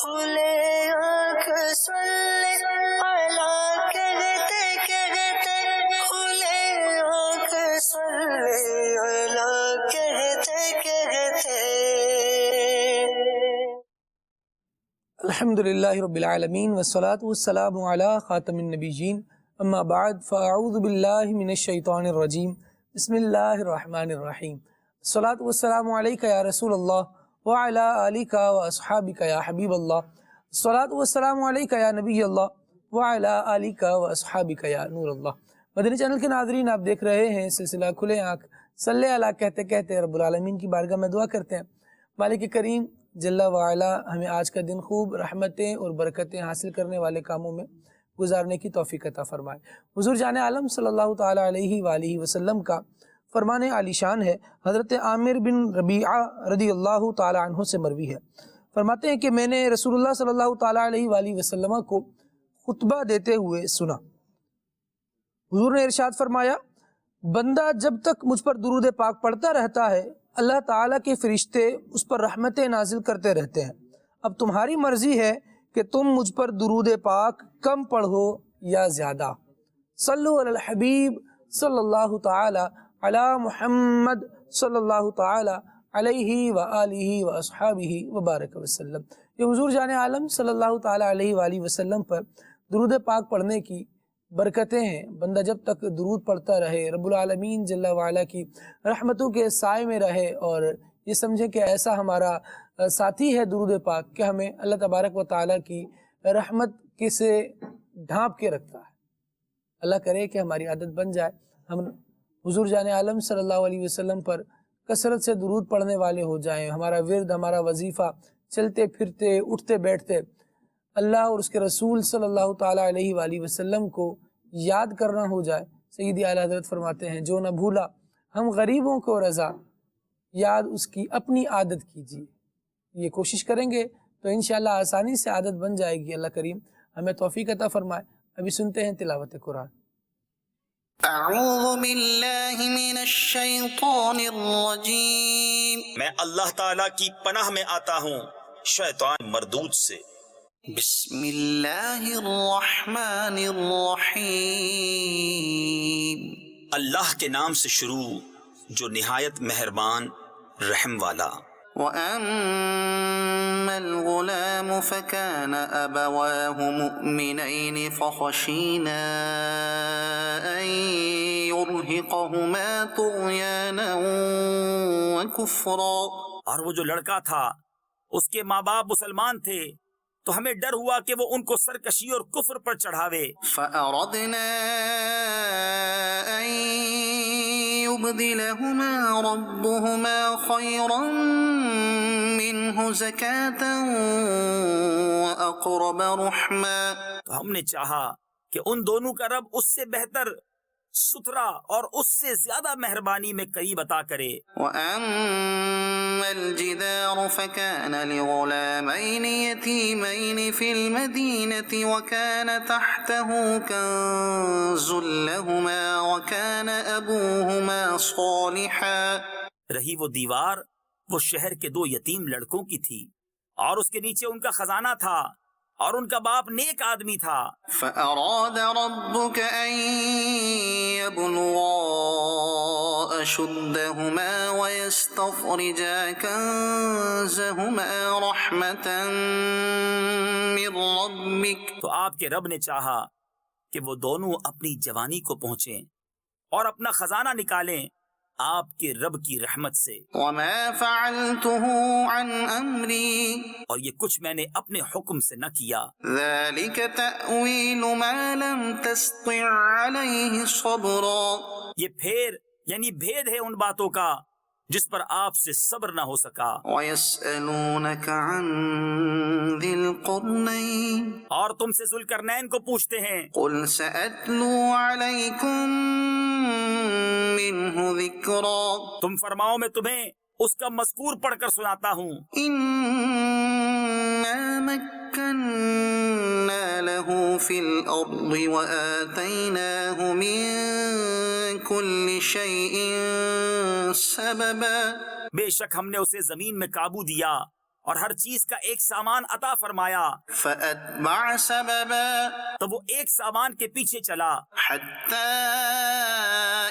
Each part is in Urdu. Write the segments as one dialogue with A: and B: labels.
A: کھلے آنکھ صلی اللہ کہتے کہتے کھلے آنکھ صلی اللہ کہتے کہتے.
B: الحمدللہ رب العالمین والصلاة والسلام علی خاتم النبیین اما بعد فاعوذ باللہ من الشیطان الرجیم بسم اللہ الرحمن الرحیم. الصلاة والسلام علیک یا رسول اللہ وعلی آلک واصحابک یا حبیب اللہ. الصلاة والسلام علیک یا نبی اللہ وعلی آلک واصحابک یا نور اللہ. مدنی چینل کے ناظرین، آپ دیکھ رہے ہیں سلسلہ کھلے آنکھ صلی اللہ کہتے کہتے. رب العالمین کی بارگاہ میں دعا کرتے ہیں مالک کریم جل وعلا ہمیں آج کا دن خوب رحمتیں اور برکتیں حاصل کرنے والے کاموں میں گزارنے کی توفیق عطا فرمائے. حضور جان عالم صلی اللہ تعالیٰ علیہ وآلہ وسلم کا فرمان عالی شان ہے. حضرت عامر بن ربیعہ رضی اللہ تعالیٰ عنہ سے مروی ہے، فرماتے ہیں کہ میں نے رسول اللہ صلی اللہ تعالیٰ علیہ وآلہ وسلم کو خطبہ دیتے ہوئے سنا. حضور نے ارشاد فرمایا، بندہ جب تک مجھ پر درود پاک پڑھتا رہتا ہے اللہ تعالیٰ کے فرشتے اس پر رحمتیں نازل کرتے رہتے ہیں. اب تمہاری مرضی ہے کہ تم مجھ پر درود پاک کم پڑھو یا زیادہ. صلو علی الحبیب صلی اللہ تعالی علی محمد صلی اللہ تعالی علیہ وآلہ واصحابہ وبارک وسلم. یہ حضور جان عالم صلی اللہ تعالی علیہ وآلہ وسلم پر درود پاک پڑھنے کی برکتیں ہیں. بندہ جب تک درود پڑھتا رہے، رب العالمین جل وعلا کی رحمتوں کے سائے میں رہے اور یہ سمجھے کہ ایسا ہمارا ساتھی ہے درود پاک کہ ہمیں اللہ تبارک و تعالیٰ کی رحمت سے ڈھانپ کے رکھتا ہے. اللہ کرے کہ ہماری عادت بن جائے ہم حضور جان عالم صلی اللہ علیہ وسلم پر کثرت سے درود پڑھنے والے ہو جائیں. ہمارا ورد، ہمارا وظیفہ چلتے پھرتے اٹھتے بیٹھتے اللہ اور اس کے رسول صلی اللہ تعالیٰ علیہ وآلہ وسلم کو یاد کرنا ہو جائے. سیدی اعلیٰ حضرت فرماتے ہیں، جو نہ بھولا ہم غریبوں کو رضا، یاد اس کی اپنی عادت کیجیے. یہ کوشش کریں گے تو انشاءاللہ آسانی سے عادت بن جائے گی. اللہ کریم ہمیں توفیق عطا فرمائے. ابھی سنتے ہیں تلاوت قرآن.
A: اعوذ باللہ من الشیطان الرجیم.
C: میں اللہ تعالیٰ کی پناہ میں آتا ہوں شیطان مردود سے.
A: بسم اللہ الرحمن الرحیم.
C: اللہ کے نام سے شروع جو نہایت مہربان رحم والا.
A: وَأَمَّا الْغُلَامُ فَكَانَ أَبَوَاهُ مُؤْمِنَيْنِ فَخَشِينَا أَن يُرْهِقَهُمَا طُغْيَانًا وَكُفْرًا.
C: اور وہ جو لڑکا تھا اس کے ماں باپ مسلمان تھے تو ہمیں ڈر ہوا کہ وہ ان کو سرکشی اور کفر پر چڑھاوے.
A: فَأَرَدْنَا أَن يُبْدِلَهُمَا رَبُّهُمَا خَيْرًا مِّنْهُ زَكَاةً وَأَقْرَبَ رُحْمًا.
C: تو ہم نے چاہا کہ ان دونوں کا رب اس سے بہتر، ستھرا اور اس سے زیادہ مہربانی میں قریب عطا کرے.
A: وَأَمَّا الْجِدَارُ فَكَانَ لِغُلَامَيْنِ يَتِيمَيْنِ فِي الْمَدِينَةِ وَكَانَ تَحْتَهُ كَنزٌ لَّهُمَا وَكَانَ أَبُوهُمَا صَالِحًا.
C: رہی وہ دیوار، وہ شہر کے 2 یتیم لڑکوں کی تھی اور اس کے نیچے ان کا خزانہ تھا اور ان کا باپ نیک آدمی تھا.
A: فَأَرَادَ رَبُّكَ أَن يَبْلُغَا أَشُدَّهُمَا وَيَسْتَخْرِجَا كَنزَهُمَا رَحْمَةً مِّن رَّبِّكَ.
C: تو آپ کے رب نے چاہا کہ وہ دونوں اپنی جوانی کو پہنچیں اور اپنا خزانہ نکالیں آپ کے رب کی رحمت سے.
A: وَمَا فَعَلْتُهُ عَنْ أَمْرِي.
C: اور یہ کچھ میں نے اپنے حکم سے نہ کیا.
A: ذَلِكَ تَأْوِيلُ مَا لَمْ تَسْطِعْ عَلَيْهِ صَبْرًا.
C: یہ پھر یعنی بھید ہے ان باتوں کا جس پر آپ سے صبر نہ ہو سکا.
A: وَيَسْأَلُونَكَ عَنْ ذِي الْقَرْنَيْنِ.
C: اور تم سے ذوالقرنین کو پوچھتے ہیں.
A: قُلْ سَأَتْلُو عَلَيْكُمْ مِنْهُ ذِكْرًا.
C: تم فرماؤ میں تمہیں اس کا مذکور پڑھ کر سناتا ہوں.
A: إِنَّا مَكَّنَّا لَهُ فِي الْأَرْضِ وَآتَيْنَاهُ مِنْ كُلِّ شَيْءٍ سَبَبًا.
C: بے شک ہم نے اسے زمین میں قابو دیا اور ہر چیز کا ایک سامان عطا فرمایا،
A: فأتبع سببا
C: تو وہ ایک سامان کے پیچھے چلا،
A: حتى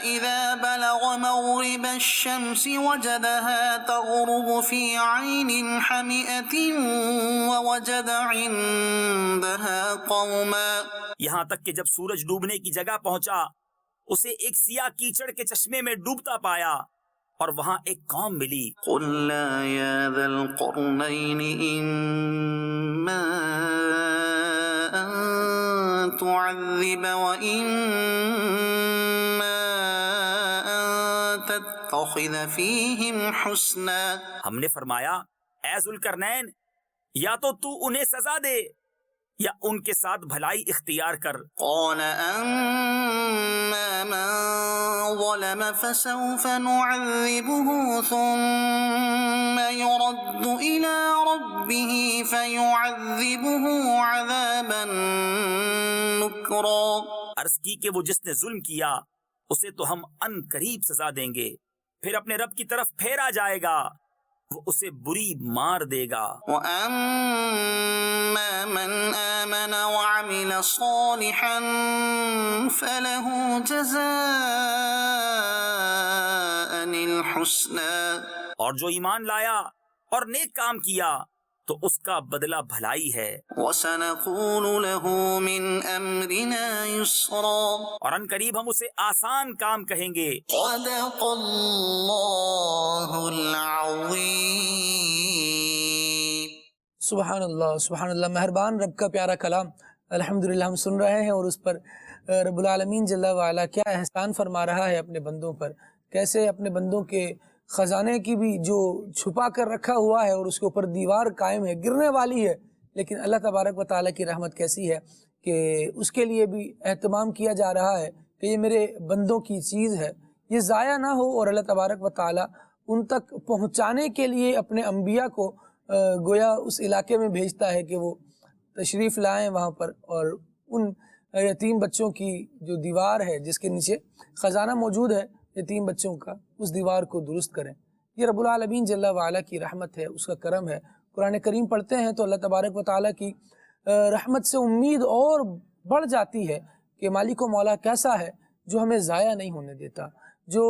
A: إذا بلغ مغرب الشمس وجدها تغرب في عين حمئة ووجد عندها قوما
C: یہاں تک کہ جب سورج ڈوبنے کی جگہ پہنچا اسے ایک سیاہ کیچڑ کے چشمے میں ڈوبتا پایا اور وہاں ایک قوم ملی۔
A: قلنا يا ذا القرنين إما أن تعذب وإما أن تتخذ فيهم حسنا
C: ہم نے فرمایا اے ذوالقرنین یا تو انہیں سزا دے یا ان کے ساتھ بھلائی اختیار کر۔
A: قال أما من ظلم فسوف نعذبه ثم يرد إلى ربه فيعذبه عذابا نكرا
C: عرض کی کہ وہ جس نے ظلم کیا اسے تو ہم ان قریب سزا دیں گے، پھر اپنے رب کی طرف پھیرا جائے گا، وہ اسے بری مار دے گا۔
A: وَأَمَّا مَنْ آمَنَ وَعَمِلَ صَالِحًا فَلَهُ جَزَاءً الْحُسْنَى
C: اور جو ایمان لایا اور نیک کام کیا تو اس کا بدلہ بھلائی ہے،
A: وَسَنَقُولُ لَهُ مِنْ أَمْرِنَا يُسْرًا
C: اور ان قریب ہم اسے آسان کام کہیں گے۔
A: صدق اللہ العظیم۔
B: سبحان اللہ سبحان اللہ، مہربان رب کا پیارا کلام الحمدللہ ہم سن رہے ہیں، اور اس پر رب العالمین جل وعلا کیا احسان فرما رہا ہے اپنے بندوں پر، کیسے اپنے بندوں کے خزانے کی بھی جو چھپا کر رکھا ہوا ہے اور اس کے اوپر دیوار قائم ہے، گرنے والی ہے، لیکن اللہ تبارک و تعالیٰ کی رحمت کیسی ہے کہ اس کے لیے بھی اہتمام کیا جا رہا ہے کہ یہ میرے بندوں کی چیز ہے، یہ ضائع نہ ہو، اور اللہ تبارک و تعالیٰ ان تک پہنچانے کے لیے اپنے انبیاء کو گویا اس علاقے میں بھیجتا ہے کہ وہ تشریف لائیں وہاں پر، اور ان یتیم بچوں کی جو دیوار ہے جس کے نیچے خزانہ موجود ہے یتیم بچوں کا، اس دیوار کو درست کریں۔ یہ رب العالمین جل وعلا کی رحمت ہے، اس کا کرم ہے۔ قرآن کریم پڑھتے ہیں تو اللہ تبارک و تعالیٰ کی رحمت سے امید اور بڑھ جاتی ہے کہ مالک و مولا کیسا ہے جو ہمیں ضائع نہیں ہونے دیتا، جو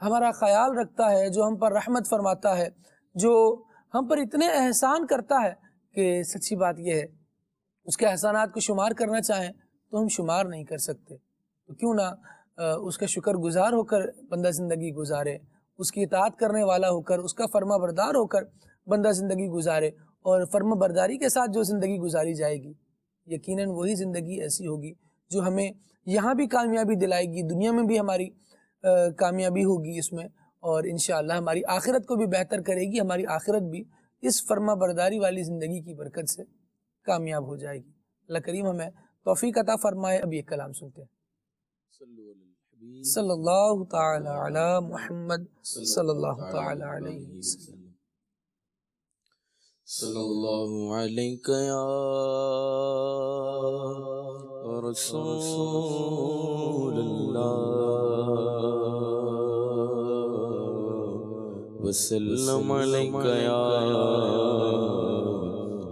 B: ہمارا خیال رکھتا ہے، جو ہم پر رحمت فرماتا ہے، جو ہم پر اتنے احسان کرتا ہے کہ سچی بات یہ ہے اس کے احسانات کو شمار کرنا چاہیں تو ہم شمار نہیں کر سکتے، تو کیوں نہ اس کا شکر گزار ہو کر بندہ زندگی گزارے، اس کی اطاعت کرنے والا ہو کر، اس کا فرما بردار ہو کر بندہ زندگی گزارے، اور فرما برداری کے ساتھ جو زندگی گزاری جائے گی یقیناً وہی زندگی ایسی ہوگی جو ہمیں یہاں بھی کامیابی دلائے گی، دنیا میں بھی ہماری کامیابی ہوگی اس میں، اور انشاءاللہ ہماری آخرت کو بھی بہتر کرے گی، ہماری آخرت بھی اس فرما برداری والی زندگی کی برکت سے کامیاب ہو جائے گی۔ اللہ کریم ہمیں توفیق عطا فرمائے۔ اب یہ کلام سنتے ہیں۔ صلی اللہ تعالی علی محمد صلی اللہ تعالی علیہ وسلم۔
D: صلی اللہ علیہ یا رسول اللہ وسلم علیہ یا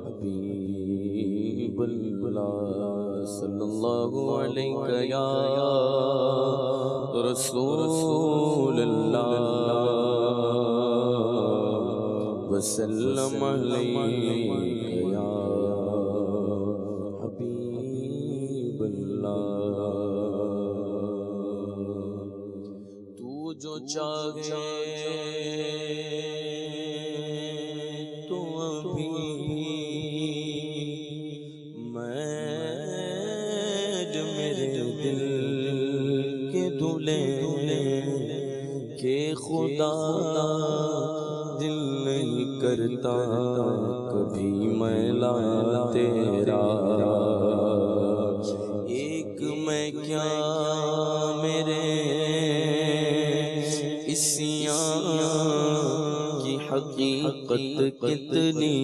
D: حبیب اللہ صلی اللہ علیہ یا رسول اللہ وسلم علیہ یا حبیب اللہ۔ تو جو چاہے تو ابھی میں جو میرے دل کے دلے کہ خدا دل نہیں کرتا کبھی میلا تیرا، ایک میں کیا میرے اسیاں کی حقیقت کتنی،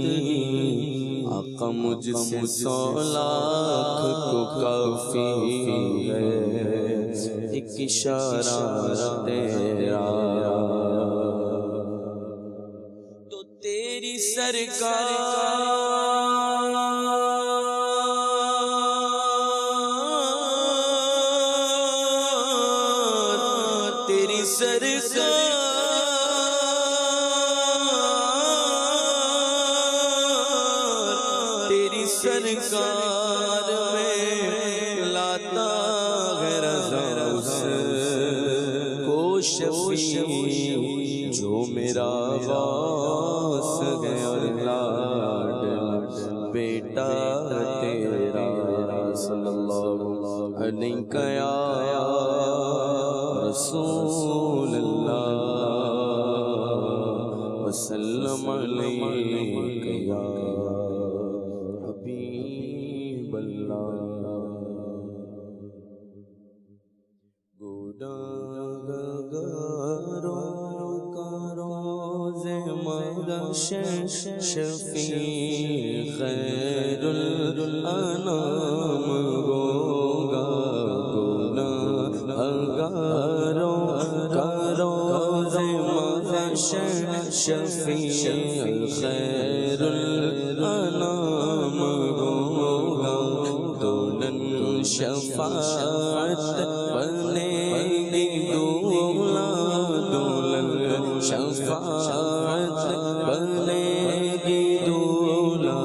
D: آقا مجھ سے 100 لاکھ کو کافی ہے ایک اشارہ تیرا۔ تو تیری تیری سرکار میں لاتا ہے رضا اس کو شفیع جو میرا غوث ہے اور لاڈ بیٹا تیرا صلی اللہ علیہ یا رسول اللہ وسلم علیک یا حبیب اللہ گناہگاروں کا روز محشر شفیع خیر الانام ہوگا گناہگاروں کا روز محشر شفیع خیر الانام ہوگا دولن شفاعت بنے گی دولا دولن شفاعت بنے گی دولا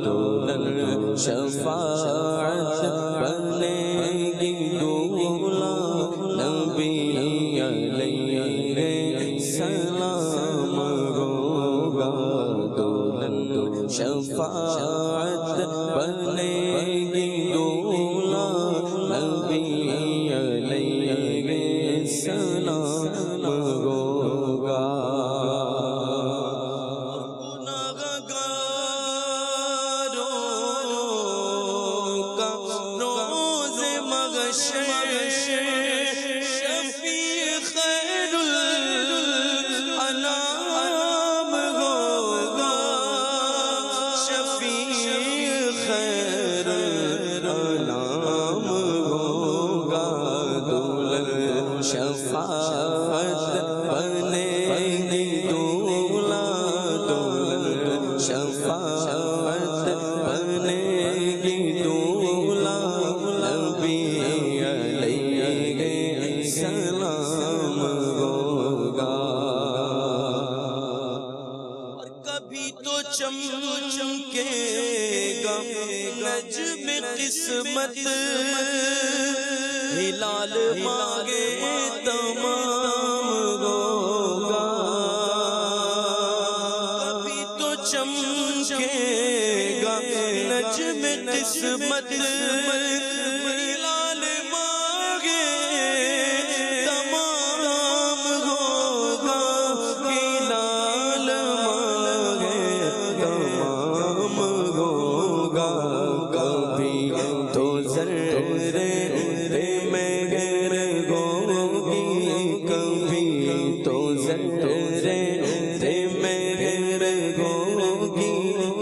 D: دولن شفاعت بنے گی دولا نبی علیہ السلام ہوگا دولن شفاعت بنے گی دولا نبی علیہ السلام ہوگا گناہگاروں کا روز محشر شفیع خیر الانام ہوگا شفیع خیر الانام ہوگا دولن شفاعت بنے گی دولا دولن شفاعت بنے گی دولا نبی علیہ السلام ہوگا اور کبھی تو چمکے گا نجم قسمت ہلال مانگے تمام ہوگا کبھی تو چمکے گا نجم قسمت ہلال مانگے تمام ہوگا ہلال مانگے تمام ہوگا کبھی تو ذرے میں گر ہوگی کبھی تو ذرے میں گر ہوگی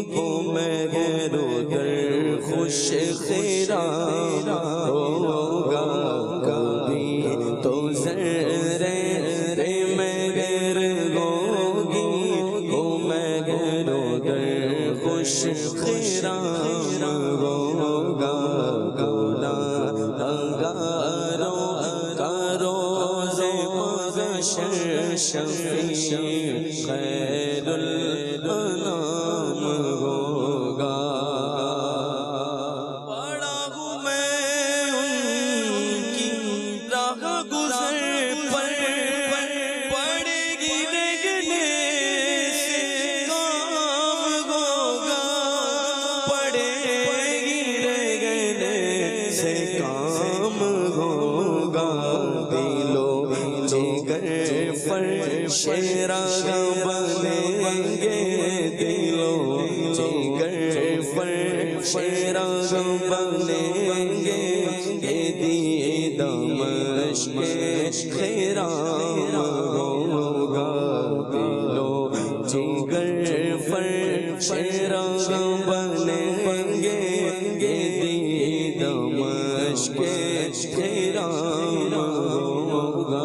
D: وہ میں گرو در خوش خرام ہوگا کبھی تو ذرے میں گر ہوگی وہ میں گرو در خوش خرام ہوگا گناہگاروں کا روز محشر شفیع خیر الانام ہوگا پڑا ہوں میں ان کی راہ گزر پر پڑے گی رگنے سے کام ہوگا پڑے گی رگنے سے کام ہوگا دلو جگر پر شیراغ بنیں گے دلو جگر پر شیراغ بنیں گے دی دمشق خرام ہوگا دلو جگر پر شیراغ بنیں گے دی دمشق خرام ہوگا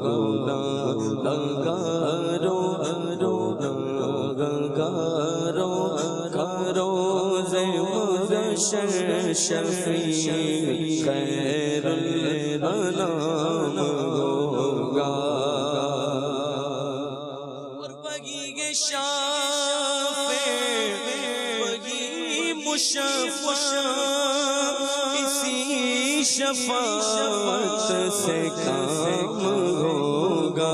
D: گناہگاروں محشر شفیع خیر الانام ہوگا اور وہی شافع وہی مشفع اسی شفاعت سے کام ہوگا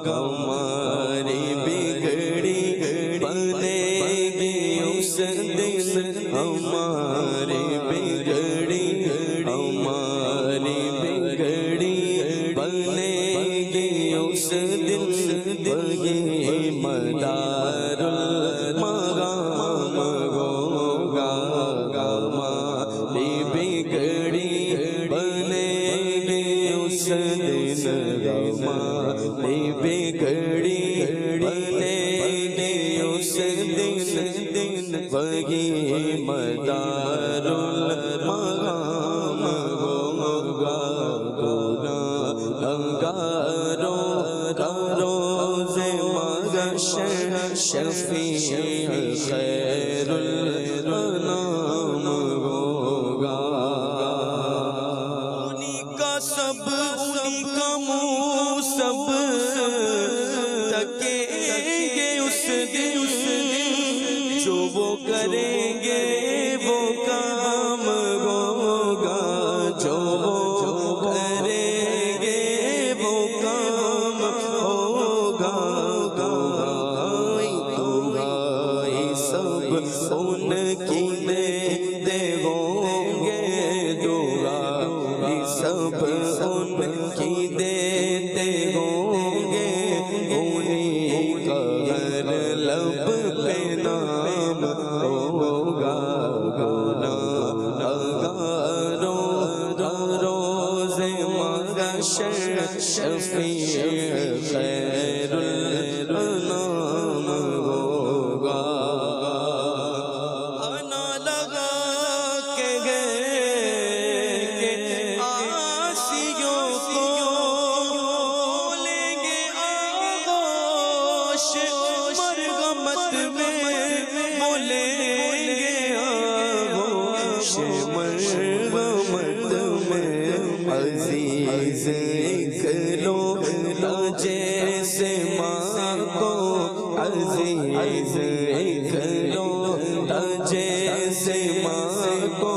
D: ہماری بگڑی بنے گی اس دن ہماری بگڑی بنے گی اس دن وہی مدار المقام ہوگا ہماری بگڑی بنے گی اس دن ہماری بگڑی بنے گی اس دن وہی مدار المقام ہوگا گناہگاروں کا روز محشر شفیع خیر الانام ہوگا انہی کا سب انہی کا منہ سب تکیں گے اس دن جو وہ کریں گے وہ کام ہوگا جو وہ کریں گے وہ کام ہوگا دعائی سب ان کی دیتے ہوں گے دعائی سب ان کی دیتے ہوں گے انہی کا ہر لب پہ نام ہوگا گناہگاروں روز محشر شفیع خیر الانام ہوگا آنا لگا کے گئے کہ آسیوں کو لیں گے آغوش مرغمت میں بولیں گے آغوش مرغمت میں عزیز اکلو جیسے ماں کو عزیز اکلو جیسے ماں کو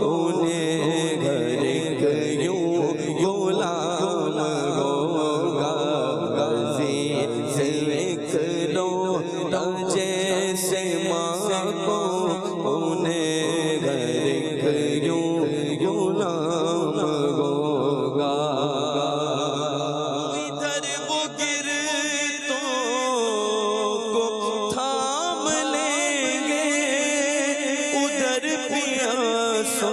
D: انہیں گھر یوں غلام ہوگا عزیز اکلو جیسے ماں کو انہیں گھر یوں غلام ہوگا ادھر وہ گرتوں کو تھام لیں گے ادھر پیاسوں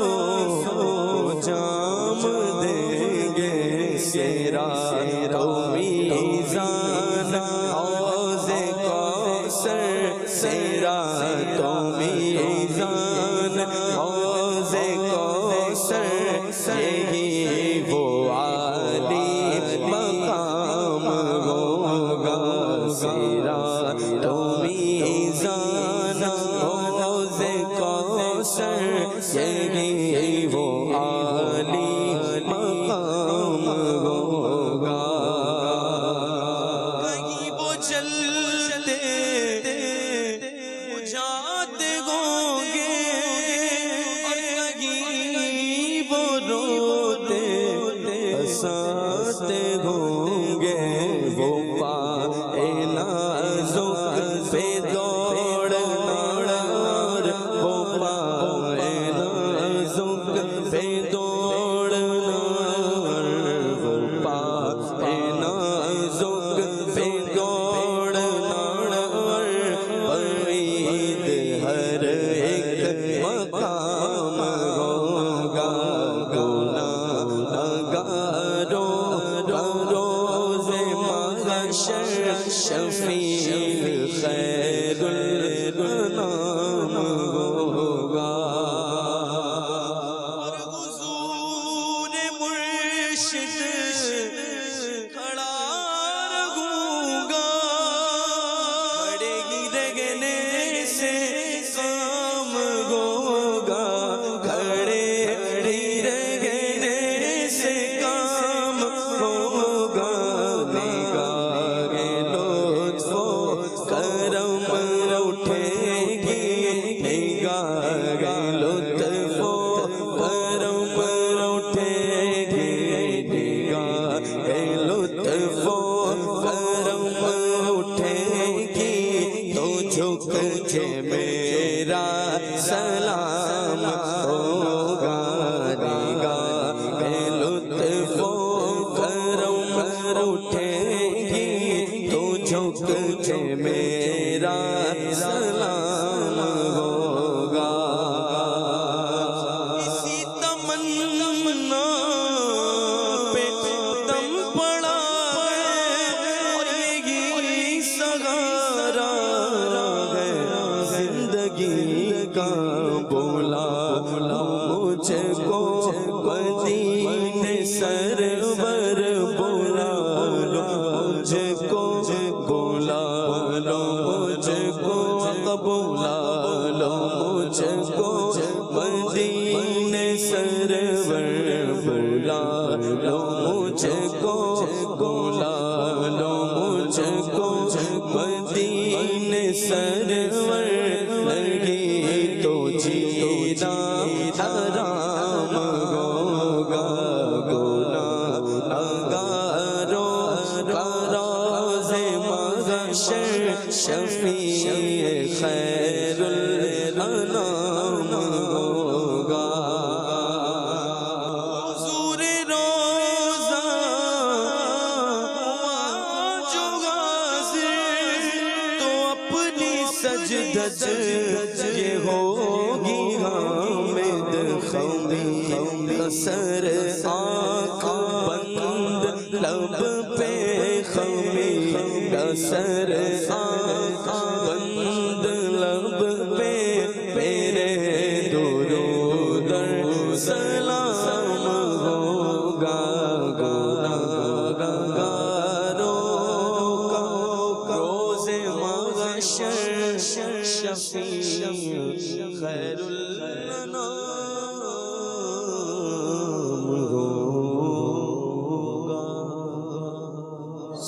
D: کو جام دیں گے صراط و میزان حوض کوثر صراط و میزان حوض کوثر یہی وہ عالی مقام ہوگا صراط و میزان حوض کوثر یہی وہ عالی مقام ہوگا کہیں وہ چلتے جاتے ہوں گے اور کہیں وہ روتے ہنساتے ہوں گے وہ پائے نازک پہ دوڑنا وہ پائے نازک پہ گا لطف و کرم اٹھے گی گا لطف و کرم اٹھے گی تو جھک کے میرا سلام ہوگا لطف و کرم اٹھے گی تو جھک کے میرا سلام ہوگا اسی تمنا پہ دم پڑا ہے اور یہی سہارا ہے زندگی کا بولا مجھ کو مدینے سرور بولا مجھ کو بولا مجھ کو بولا مجھ کو مدینے سرور بولا مجھ کو بولا مجھ کو مدینے سرور لگی تو جینا حرام ہوگا گناہگاروں کا روز محشر شفیع خیر الانام ہوگا حضور روزہ جو حاضر تو اپنی سجدت یہ ہوگی حامد خمی سر آنکھ بند لب پہ خمی سر آنکھ بند لب پہ میرے درود سلام ہوگا گناہگاروں کا روز محشر شفیع خیر الانام ہوگا.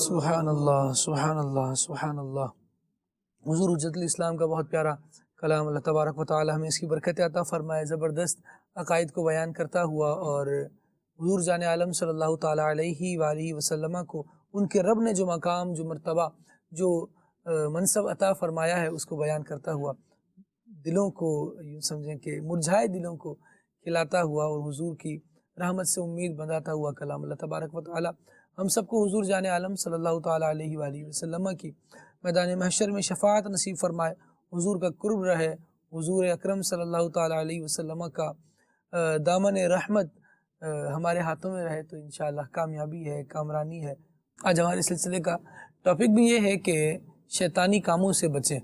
B: سبحان اللہ سبحان اللہ سبحان اللہ. حضور حجت الاسلام کا بہت پیارا کلام، اللہ تبارک و تعالی ہمیں اس کی برکت عطا فرمائے. زبردست عقائد کو بیان کرتا ہوا اور حضور جان عالم صلی اللہ تعالیٰ علیہ وآلہ وسلم کو ان کے رب نے جو مقام، جو مرتبہ، جو منصب عطا فرمایا ہے اس کو بیان کرتا ہوا، دلوں کو یوں سمجھیں کہ مرجھائے دلوں کو کھلاتا ہوا اور حضور کی رحمت سے امید بندھاتا ہوا کلام. اللہ تبارک و تعالی ہم سب کو حضور جان عالم صلی اللہ تعالیٰ علیہ وآلہ وسلم کی میدان محشر میں شفاعت نصیب فرمائے، حضور کا قرب رہے، حضور اکرم صلی اللہ تعالیٰ علیہ وسلم کا دامن رحمت ہمارے ہاتھوں میں رہے تو انشاءاللہ کامیابی ہے، کامرانی ہے. آج ہمارے سلسلے کا ٹاپک بھی یہ ہے کہ شیطانی کاموں سے بچیں.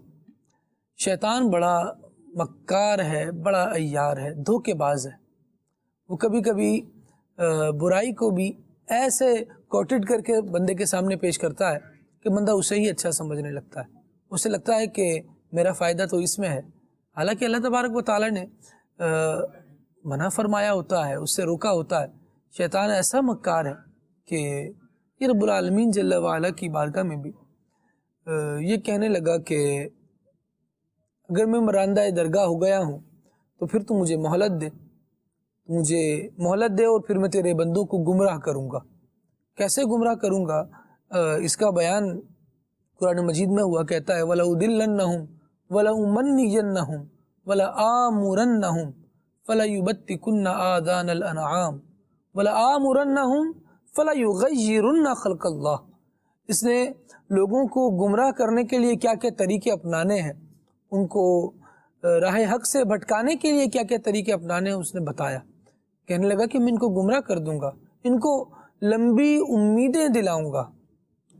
B: شیطان بڑا مکار ہے، بڑا عیار ہے، دھوکے باز ہے. وہ کبھی کبھی برائی کو بھی ایسے کوٹڈ کر کے بندے کے سامنے پیش کرتا ہے کہ بندہ اسے ہی اچھا سمجھنے لگتا ہے، اسے لگتا ہے کہ میرا فائدہ تو اس میں ہے، حالانکہ اللہ تبارک و تعالی نے منع فرمایا ہوتا ہے، اس سے روکا ہوتا ہے. شیطان ایسا مکار ہے کہ یہ رب العالمین جل وعلا کی بارگاہ میں بھی یہ کہنے لگا کہ اگر میں مراندہ درگاہ ہو گیا ہوں تو پھر تو مجھے مہلت دے، مجھے مہلت دے اور پھر میں تیرے بندوں کو گمراہ کروں گا. کیسے گمراہ کروں گا؟ اس کا بیان قرآن مجید میں ہوا، کہتا ہے وَلَأُضِلَّنَّهُمْ وَلَأُمَنِّيَنَّهُمْ وَلَآمُرَنَّهُمْ فَلَيُبَتِّكُنَّ آذَانَ الْأَنْعَامِ وَلَآمُرَنَّهُمْ فَلَيُغَيِّرُنَّ خَلْقَ اللَّهِ. اس نے لوگوں کو گمراہ کرنے کے لیے کیا کیا طریقے اپنانے ہیں، ان کو راہ حق سے بھٹکانے کے لیے کیا کیا طریقے اپنانے ہیں اس نے بتایا. کہنے لگا کہ میں ان کو گمراہ کر دوں گا، ان کو لمبی امیدیں دلاؤں گا،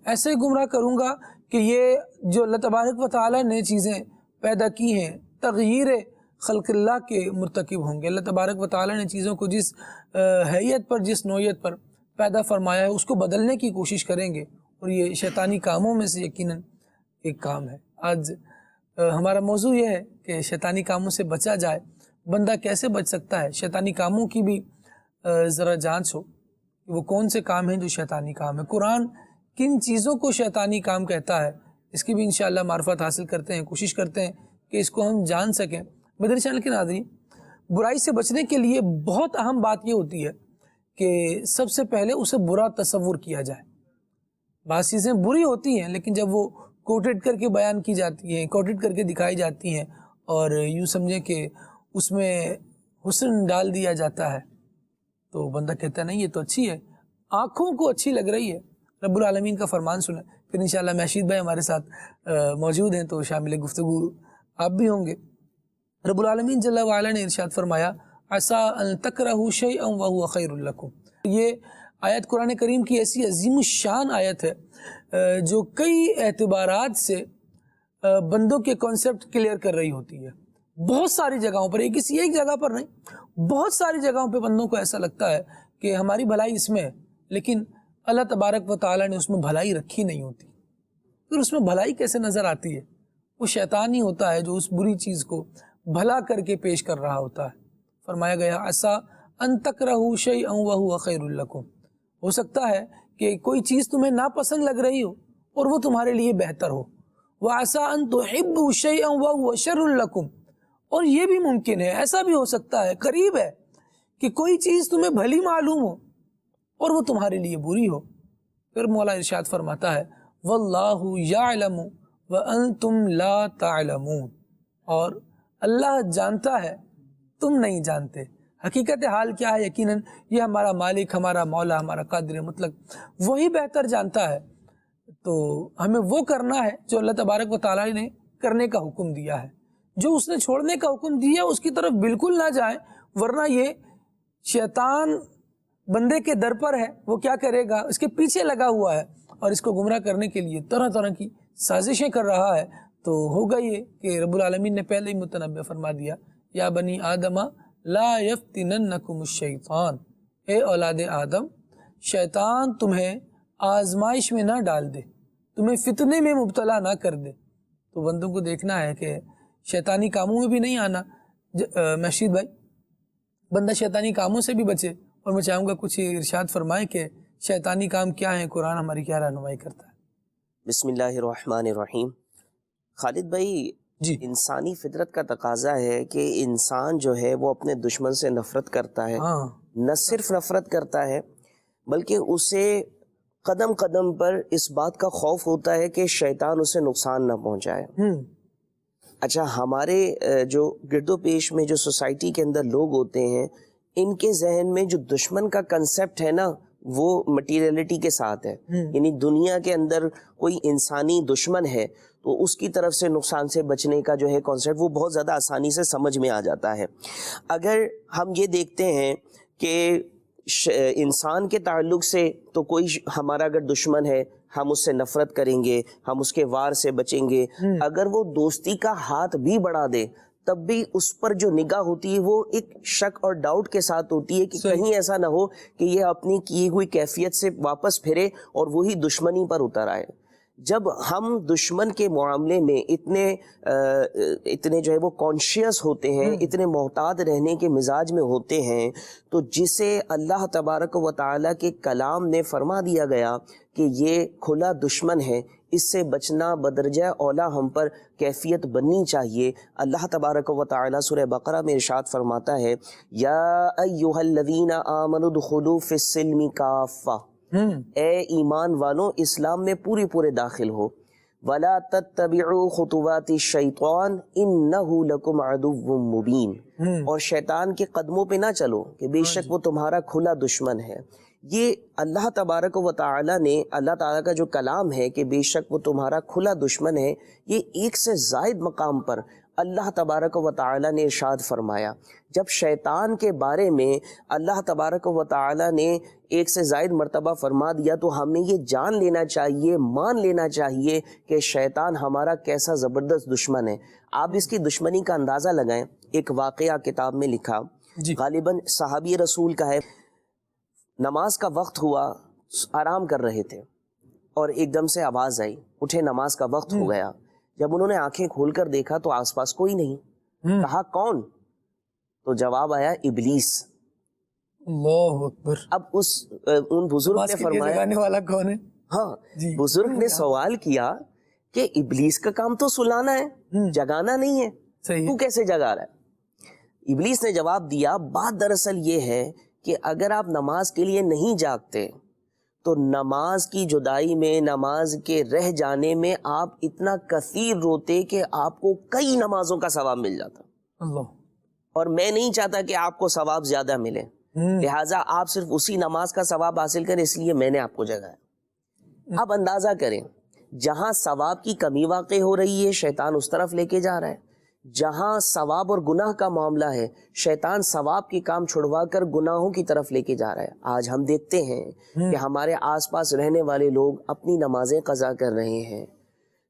B: ایسے گمراہ کروں گا کہ یہ جو اللہ تبارک و تعالی نے چیزیں پیدا کی ہیں تغییر خلق اللہ کے مرتکب ہوں گے. اللہ تبارک و تعالی نے چیزوں کو جس حیت پر، جس نوعیت پر پیدا فرمایا ہے اس کو بدلنے کی کوشش کریں گے، اور یہ شیطانی کاموں میں سے یقیناً ایک کام ہے. آج ہمارا موضوع یہ ہے کہ شیطانی کاموں سے بچا جائے. بندہ کیسے بچ سکتا ہے؟ شیطانی کاموں کی بھی ذرا جانچ ہو کہ وہ کون سے کام ہیں جو شیطانی کام ہیں. قرآن کن چیزوں کو شیطانی کام کہتا ہے اس کی بھی انشاءاللہ معرفت حاصل کرتے ہیں، کوشش کرتے ہیں کہ اس کو ہم جان سکیں. مدنی چینل کے ناظرین، برائی سے بچنے کے لیے بہت اہم بات یہ ہوتی ہے کہ سب سے پہلے اسے برا تصور کیا جائے۔ بعض چیزیں بری ہوتی ہیں لیکن جب وہ کوٹیڈ کر کے بیان کی جاتی ہیں، کوٹیڈ کر کے دکھائی جاتی ہیں اور یوں سمجھیں کہ اس میں حسن ڈال دیا جاتا ہے تو بندہ کہتا ہے نہیں یہ تو اچھی ہے، آنکھوں کو اچھی لگ رہی ہے۔ رب العالمین کا فرمان سنیں، پھر انشاءاللہ محشید بھائی ہمارے ساتھ موجود ہیں تو شامل گفتگو آپ بھی ہوں گے۔ رب العالمین جل وعلا نے ارشاد فرمایا عسیٰ ان تکرہوا شیئا وہو خیر لکم۔ یہ آیت قرآن کریم کی ایسی عظیم الشان آیت ہے جو کئی اعتبارات سے بندوں کے کانسیپٹ کلیئر کر رہی ہوتی ہے۔ بہت ساری جگہوں پر، کسی ایک جگہ پر نہیں، بہت ساری جگہوں پہ بندوں کو ایسا لگتا ہے کہ ہماری بھلائی اس میں ہے، لیکن اللہ تبارک و تعالیٰ نے اس میں بھلائی رکھی نہیں ہوتی۔ پھر اس میں بھلائی کیسے نظر آتی ہے؟ وہ شیطان ہی ہوتا ہے جو اس بری چیز کو بھلا کر کے پیش کر رہا ہوتا ہے۔ فرمایا گیا عسیٰ ان تکرہوا شیئا وہو خیر لکم، ہو سکتا ہے کہ کوئی چیز تمہیں ناپسند لگ رہی ہو اور وہ تمہارے لیے بہتر ہو۔ وعسیٰ ان تحبوا شیئا وہو شر لکم، اور یہ بھی ممکن ہے، ایسا بھی ہو سکتا ہے، قریب ہے کہ کوئی چیز تمہیں بھلی معلوم ہو اور وہ تمہارے لیے بری ہو۔ پھر مولا ارشاد فرماتا ہے واللہ یعلم وانتم لا تعلمون، اور اللہ جانتا ہے تم نہیں جانتے۔ حقیقت حال کیا ہے؟ یقیناً یہ ہمارا مالک، ہمارا مولا، ہمارا قادر مطلق وہی بہتر جانتا ہے، تو ہمیں وہ کرنا ہے جو اللہ تبارک و تعالیٰ نے کرنے کا حکم دیا ہے۔ جو اس نے چھوڑنے کا حکم دیا اس کی طرف بالکل نہ جائیں، ورنہ یہ شیطان بندے کے در پر ہے، وہ کیا کرے گا؟ اس کے پیچھے لگا ہوا ہے اور اس کو گمراہ کرنے کے لیے طرح طرح کی سازشیں کر رہا ہے۔ تو ہوگا یہ کہ رب العالمین نے پہلے ہی متنبہ فرما دیا یا بنی آدم لا یفتننکم الشیطان، اے اولاد آدم شیطان تمہیں آزمائش میں نہ ڈال دے، تمہیں فتنے میں مبتلا نہ کر دے۔ تو بندوں کو دیکھنا ہے کہ شیطانی کاموں میں بھی نہیں آنا۔ محشید بھائی، بندہ شیطانی کاموں سے بھی بچے، اور میں چاہوں گا کچھ ارشاد فرمائیں کہ شیطانی کام کیا ہیں، قرآن ہماری کیا رہنمائی کرتا ہے۔
E: بسم اللہ الرحمن الرحیم۔ خالد بھائی،
B: جی،
E: انسانی فطرت کا تقاضا ہے کہ انسان جو ہے وہ اپنے دشمن سے نفرت کرتا ہے،
B: ہاں،
E: نہ صرف نفرت کرتا ہے بلکہ اسے قدم قدم پر اس بات کا خوف ہوتا ہے کہ شیطان اسے نقصان نہ پہنچائے۔ اچھا، ہمارے جو گرد و پیش میں جو سوسائٹی کے اندر لوگ ہوتے ہیں، ان کے ذہن میں جو دشمن کا کنسیپٹ ہے نا، وہ مٹیریلٹی کے ساتھ ہے، یعنی دنیا کے اندر کوئی انسانی دشمن ہے تو اس کی طرف سے نقصان سے بچنے کا جو ہے کانسیپٹ وہ بہت زیادہ آسانی سے سمجھ میں آ جاتا ہے۔ اگر ہم یہ دیکھتے ہیں کہ انسان کے تعلق سے تو کوئی ہمارا اگر دشمن ہے ہم اس سے نفرت کریں گے، ہم اس کے وار سے بچیں گے۔ اگر وہ دوستی کا ہاتھ بھی بڑھا دے تب بھی اس پر جو نگاہ ہوتی ہے وہ ایک شک اور ڈاؤٹ کے ساتھ ہوتی ہے کہ کہیں ایسا نہ ہو کہ یہ اپنی کی ہوئی کیفیت سے واپس پھرے اور وہی دشمنی پر اتر آئے۔ جب ہم دشمن کے معاملے میں اتنے جو ہے وہ کانشیس ہوتے ہیں، اتنے محتاط رہنے کے مزاج میں ہوتے ہیں، تو جسے اللہ تبارک و تعالیٰ کے کلام نے فرما دیا گیا کہ یہ کھلا دشمن ہے، اس سے بچنا بدرجہ اولا ہم پر کیفیت بننی چاہیے۔ اللہ تبارک و تعالیٰ سورہ بقرہ میں ارشاد فرماتا ہے یا ایھا الذین آمنوا ادخلوا فی السلم کافہ، اے ایمان والوں اسلام میں پورے داخل ہو۔ ولا تتبعوا خطوات الشیطان انہ لکم عدو مبین، اور شیطان کے قدموں پہ نہ چلو کہ بے شک وہ تمہارا کھلا دشمن ہے۔ یہ اللہ تبارک و تعالیٰ نے، اللہ تعالیٰ کا جو کلام ہے کہ بے شک وہ تمہارا کھلا دشمن ہے، یہ ایک سے زائد مقام پر اللہ تبارک و تعالیٰ نے ارشاد فرمایا۔ جب شیطان کے بارے میں اللہ تبارک و تعالیٰ نے ایک سے زائد مرتبہ فرما دیا تو ہمیں یہ جان لینا چاہیے، مان لینا چاہیے کہ شیطان ہمارا کیسا زبردست دشمن ہے۔ آپ اس کی دشمنی کا اندازہ لگائیں۔ ایک واقعہ کتاب میں لکھا، غالباً صحابی رسول کا ہے۔ نماز کا وقت ہوا، آرام کر رہے تھے اور ایک دم سے آواز آئی، اٹھے نماز کا وقت ہو گیا۔ جب انہوں نے آنکھیں کھول کر دیکھا تو آس پاس کوئی نہیں۔ کہا کون؟ تو جواب آیا ابلیس۔
B: اللہ اکبر۔
E: اب ان بزرگ نے فرمایا،
B: جگانے والا کون ہے؟
E: ہاں، بزرگ نے سوال کیا کہ ابلیس کا کام تو سلانا ہے، جگانا نہیں ہے، تو کیسے جگا رہا ہے؟ ابلیس نے جواب دیا بات دراصل یہ ہے کہ اگر آپ نماز کے لیے نہیں جاگتے تو نماز کی جدائی میں، نماز کے رہ جانے میں آپ اتنا کثیر روتے کہ آپ کو کئی نمازوں کا ثواب مل جاتا.
B: اللہ.
E: اور میں نہیں چاہتا کہ آپ کو ثواب زیادہ ملے، لہٰذا آپ صرف اسی نماز کا ثواب حاصل کریں، اس لیے میں نے آپ کو جگایا. اب اندازہ کریں، جہاں ثواب کی کمی واقع ہو رہی ہے شیطان اس طرف لے کے جا رہا ہے، جہاں ثواب اور گناہ کا معاملہ ہے شیطان ثواب کے کام چھڑوا کر گناہوں کی طرف لے کے جا رہا ہے. آج ہم دیکھتے ہیں کہ ہمارے آس پاس رہنے والے لوگ اپنی نمازیں قضا کر رہے ہیں.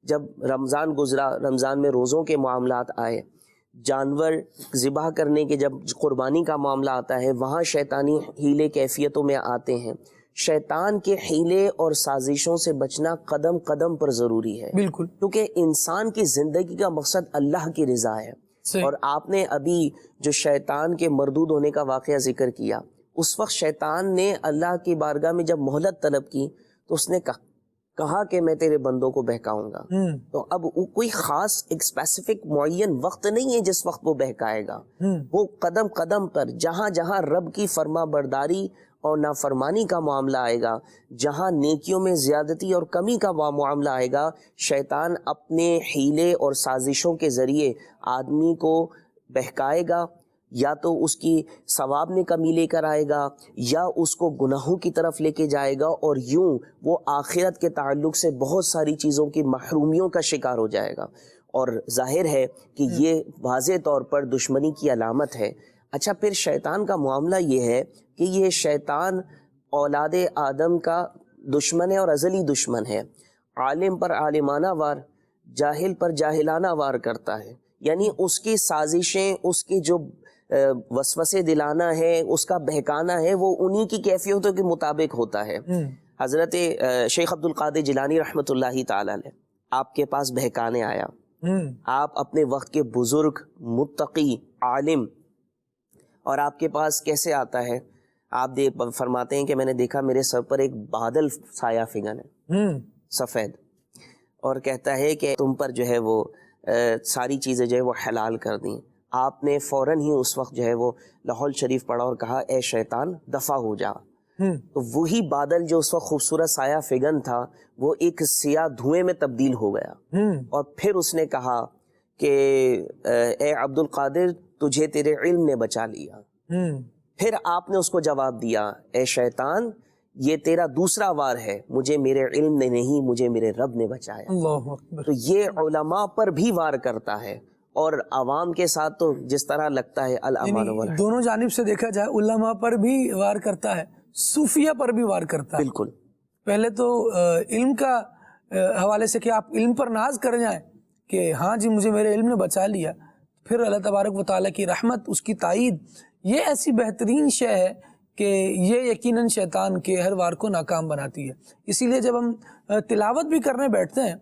E: جب رمضان گزرا، رمضان میں روزوں کے معاملات آئے، جانور ذبح کرنے کے جب قربانی کا معاملہ آتا ہے، وہاں شیطانی حیلے کیفیتوں میں آتے ہیں. شیطان کے حیلے اور سازشوں سے بچنا قدم قدم پر ضروری ہے،
B: بالکل،
E: کیونکہ انسان کی زندگی کا مقصد اللہ کی رضا ہے. اور آپ نے ابھی جو شیطان کے مردود ہونے کا واقعہ ذکر کیا، اس وقت شیطان نے اللہ کی بارگاہ میں جب مہلت طلب کی تو اس نے کہا کہ میں تیرے بندوں کو بہکاؤں گا. تو اب کوئی خاص ایک اسپیسیفک معین وقت نہیں ہے جس وقت وہ بہکائے گا. وہ قدم قدم پر جہاں جہاں رب کی فرما برداری اور نافرمانی کا معاملہ آئے گا، جہاں نیکیوں میں زیادتی اور کمی کا معاملہ آئے گا، شیطان اپنے حیلے اور سازشوں کے ذریعے آدمی کو بہکائے گا، یا تو اس کی ثواب میں کمی لے کر آئے گا، یا اس کو گناہوں کی طرف لے کے جائے گا، اور یوں وہ آخرت کے تعلق سے بہت ساری چیزوں کی محرومیوں کا شکار ہو جائے گا. اور ظاہر ہے کہ یہ واضح طور پر دشمنی کی علامت ہے. اچھا، پھر شیطان کا معاملہ یہ ہے کہ یہ شیطان اولاد آدم کا دشمن ہے اور ازلی دشمن ہے. عالم پر عالمانہ وار، جاہل پر جاہلانہ وار کرتا ہے. یعنی اس کی سازشیں، اس کی جو وسوسے دلانا ہے، اس کا بہکانا ہے، وہ انہی کی کیفیتوں کے مطابق ہوتا ہے. حضرت شیخ عبد القادر جیلانی رحمۃ اللہ تعالی علیہ آپ کے پاس بہکانے آیا. آپ اپنے وقت کے بزرگ، متقی، عالم، اور آپ کے پاس کیسے آتا ہے؟ آپ فرماتے ہیں کہ میں نے دیکھا میرے سر پر ایک بادل سایہ فگن ہے، سفید، اور کہتا ہے کہ تم پر جو ہے وہ ساری چیزیں جو ہے وہ حلال کر دیں. آپ نے فوراً ہی اس وقت جو ہے وہ لاہور شریف پڑھا اور کہا اے شیطان دفع ہو جا. تو وہی بادل جو اس وقت خوبصورت سایہ فگن تھا وہ ایک سیاہ دھوئیں میں تبدیل ہو گیا. اور پھر اس نے کہا کہ اے عبد القادر تجھے تیرے علم نے بچا لیا. پھر آپ نے اس کو جواب دیا اے شیطان یہ تیرا دوسرا وار ہے، مجھے میرے علم نے نہیں، مجھے میرے رب نے بچایا.
B: اللہ اکبر.
E: تو یہ علماء پر بھی وار کرتا ہے اور عوام کے ساتھ تو جس طرح لگتا ہے الامان والحرب.
B: دونوں جانب سے دیکھا جائے علماء پر بھی وار کرتا ہے، صوفیہ پر بھی وار کرتا ہے.
E: بالکل.
B: پہلے تو علم کا حوالے سے کہ آپ علم پر ناز کر جائیں کہ ہاں جی مجھے میرے علم نے بچا لیا، پھر اللہ تبارک و تعالیٰ کی رحمت، اس کی تائید، یہ ایسی بہترین شے ہے کہ یہ یقیناً شیطان کے ہر وار کو ناکام بناتی ہے. اسی لیے جب ہم تلاوت بھی کرنے بیٹھتے ہیں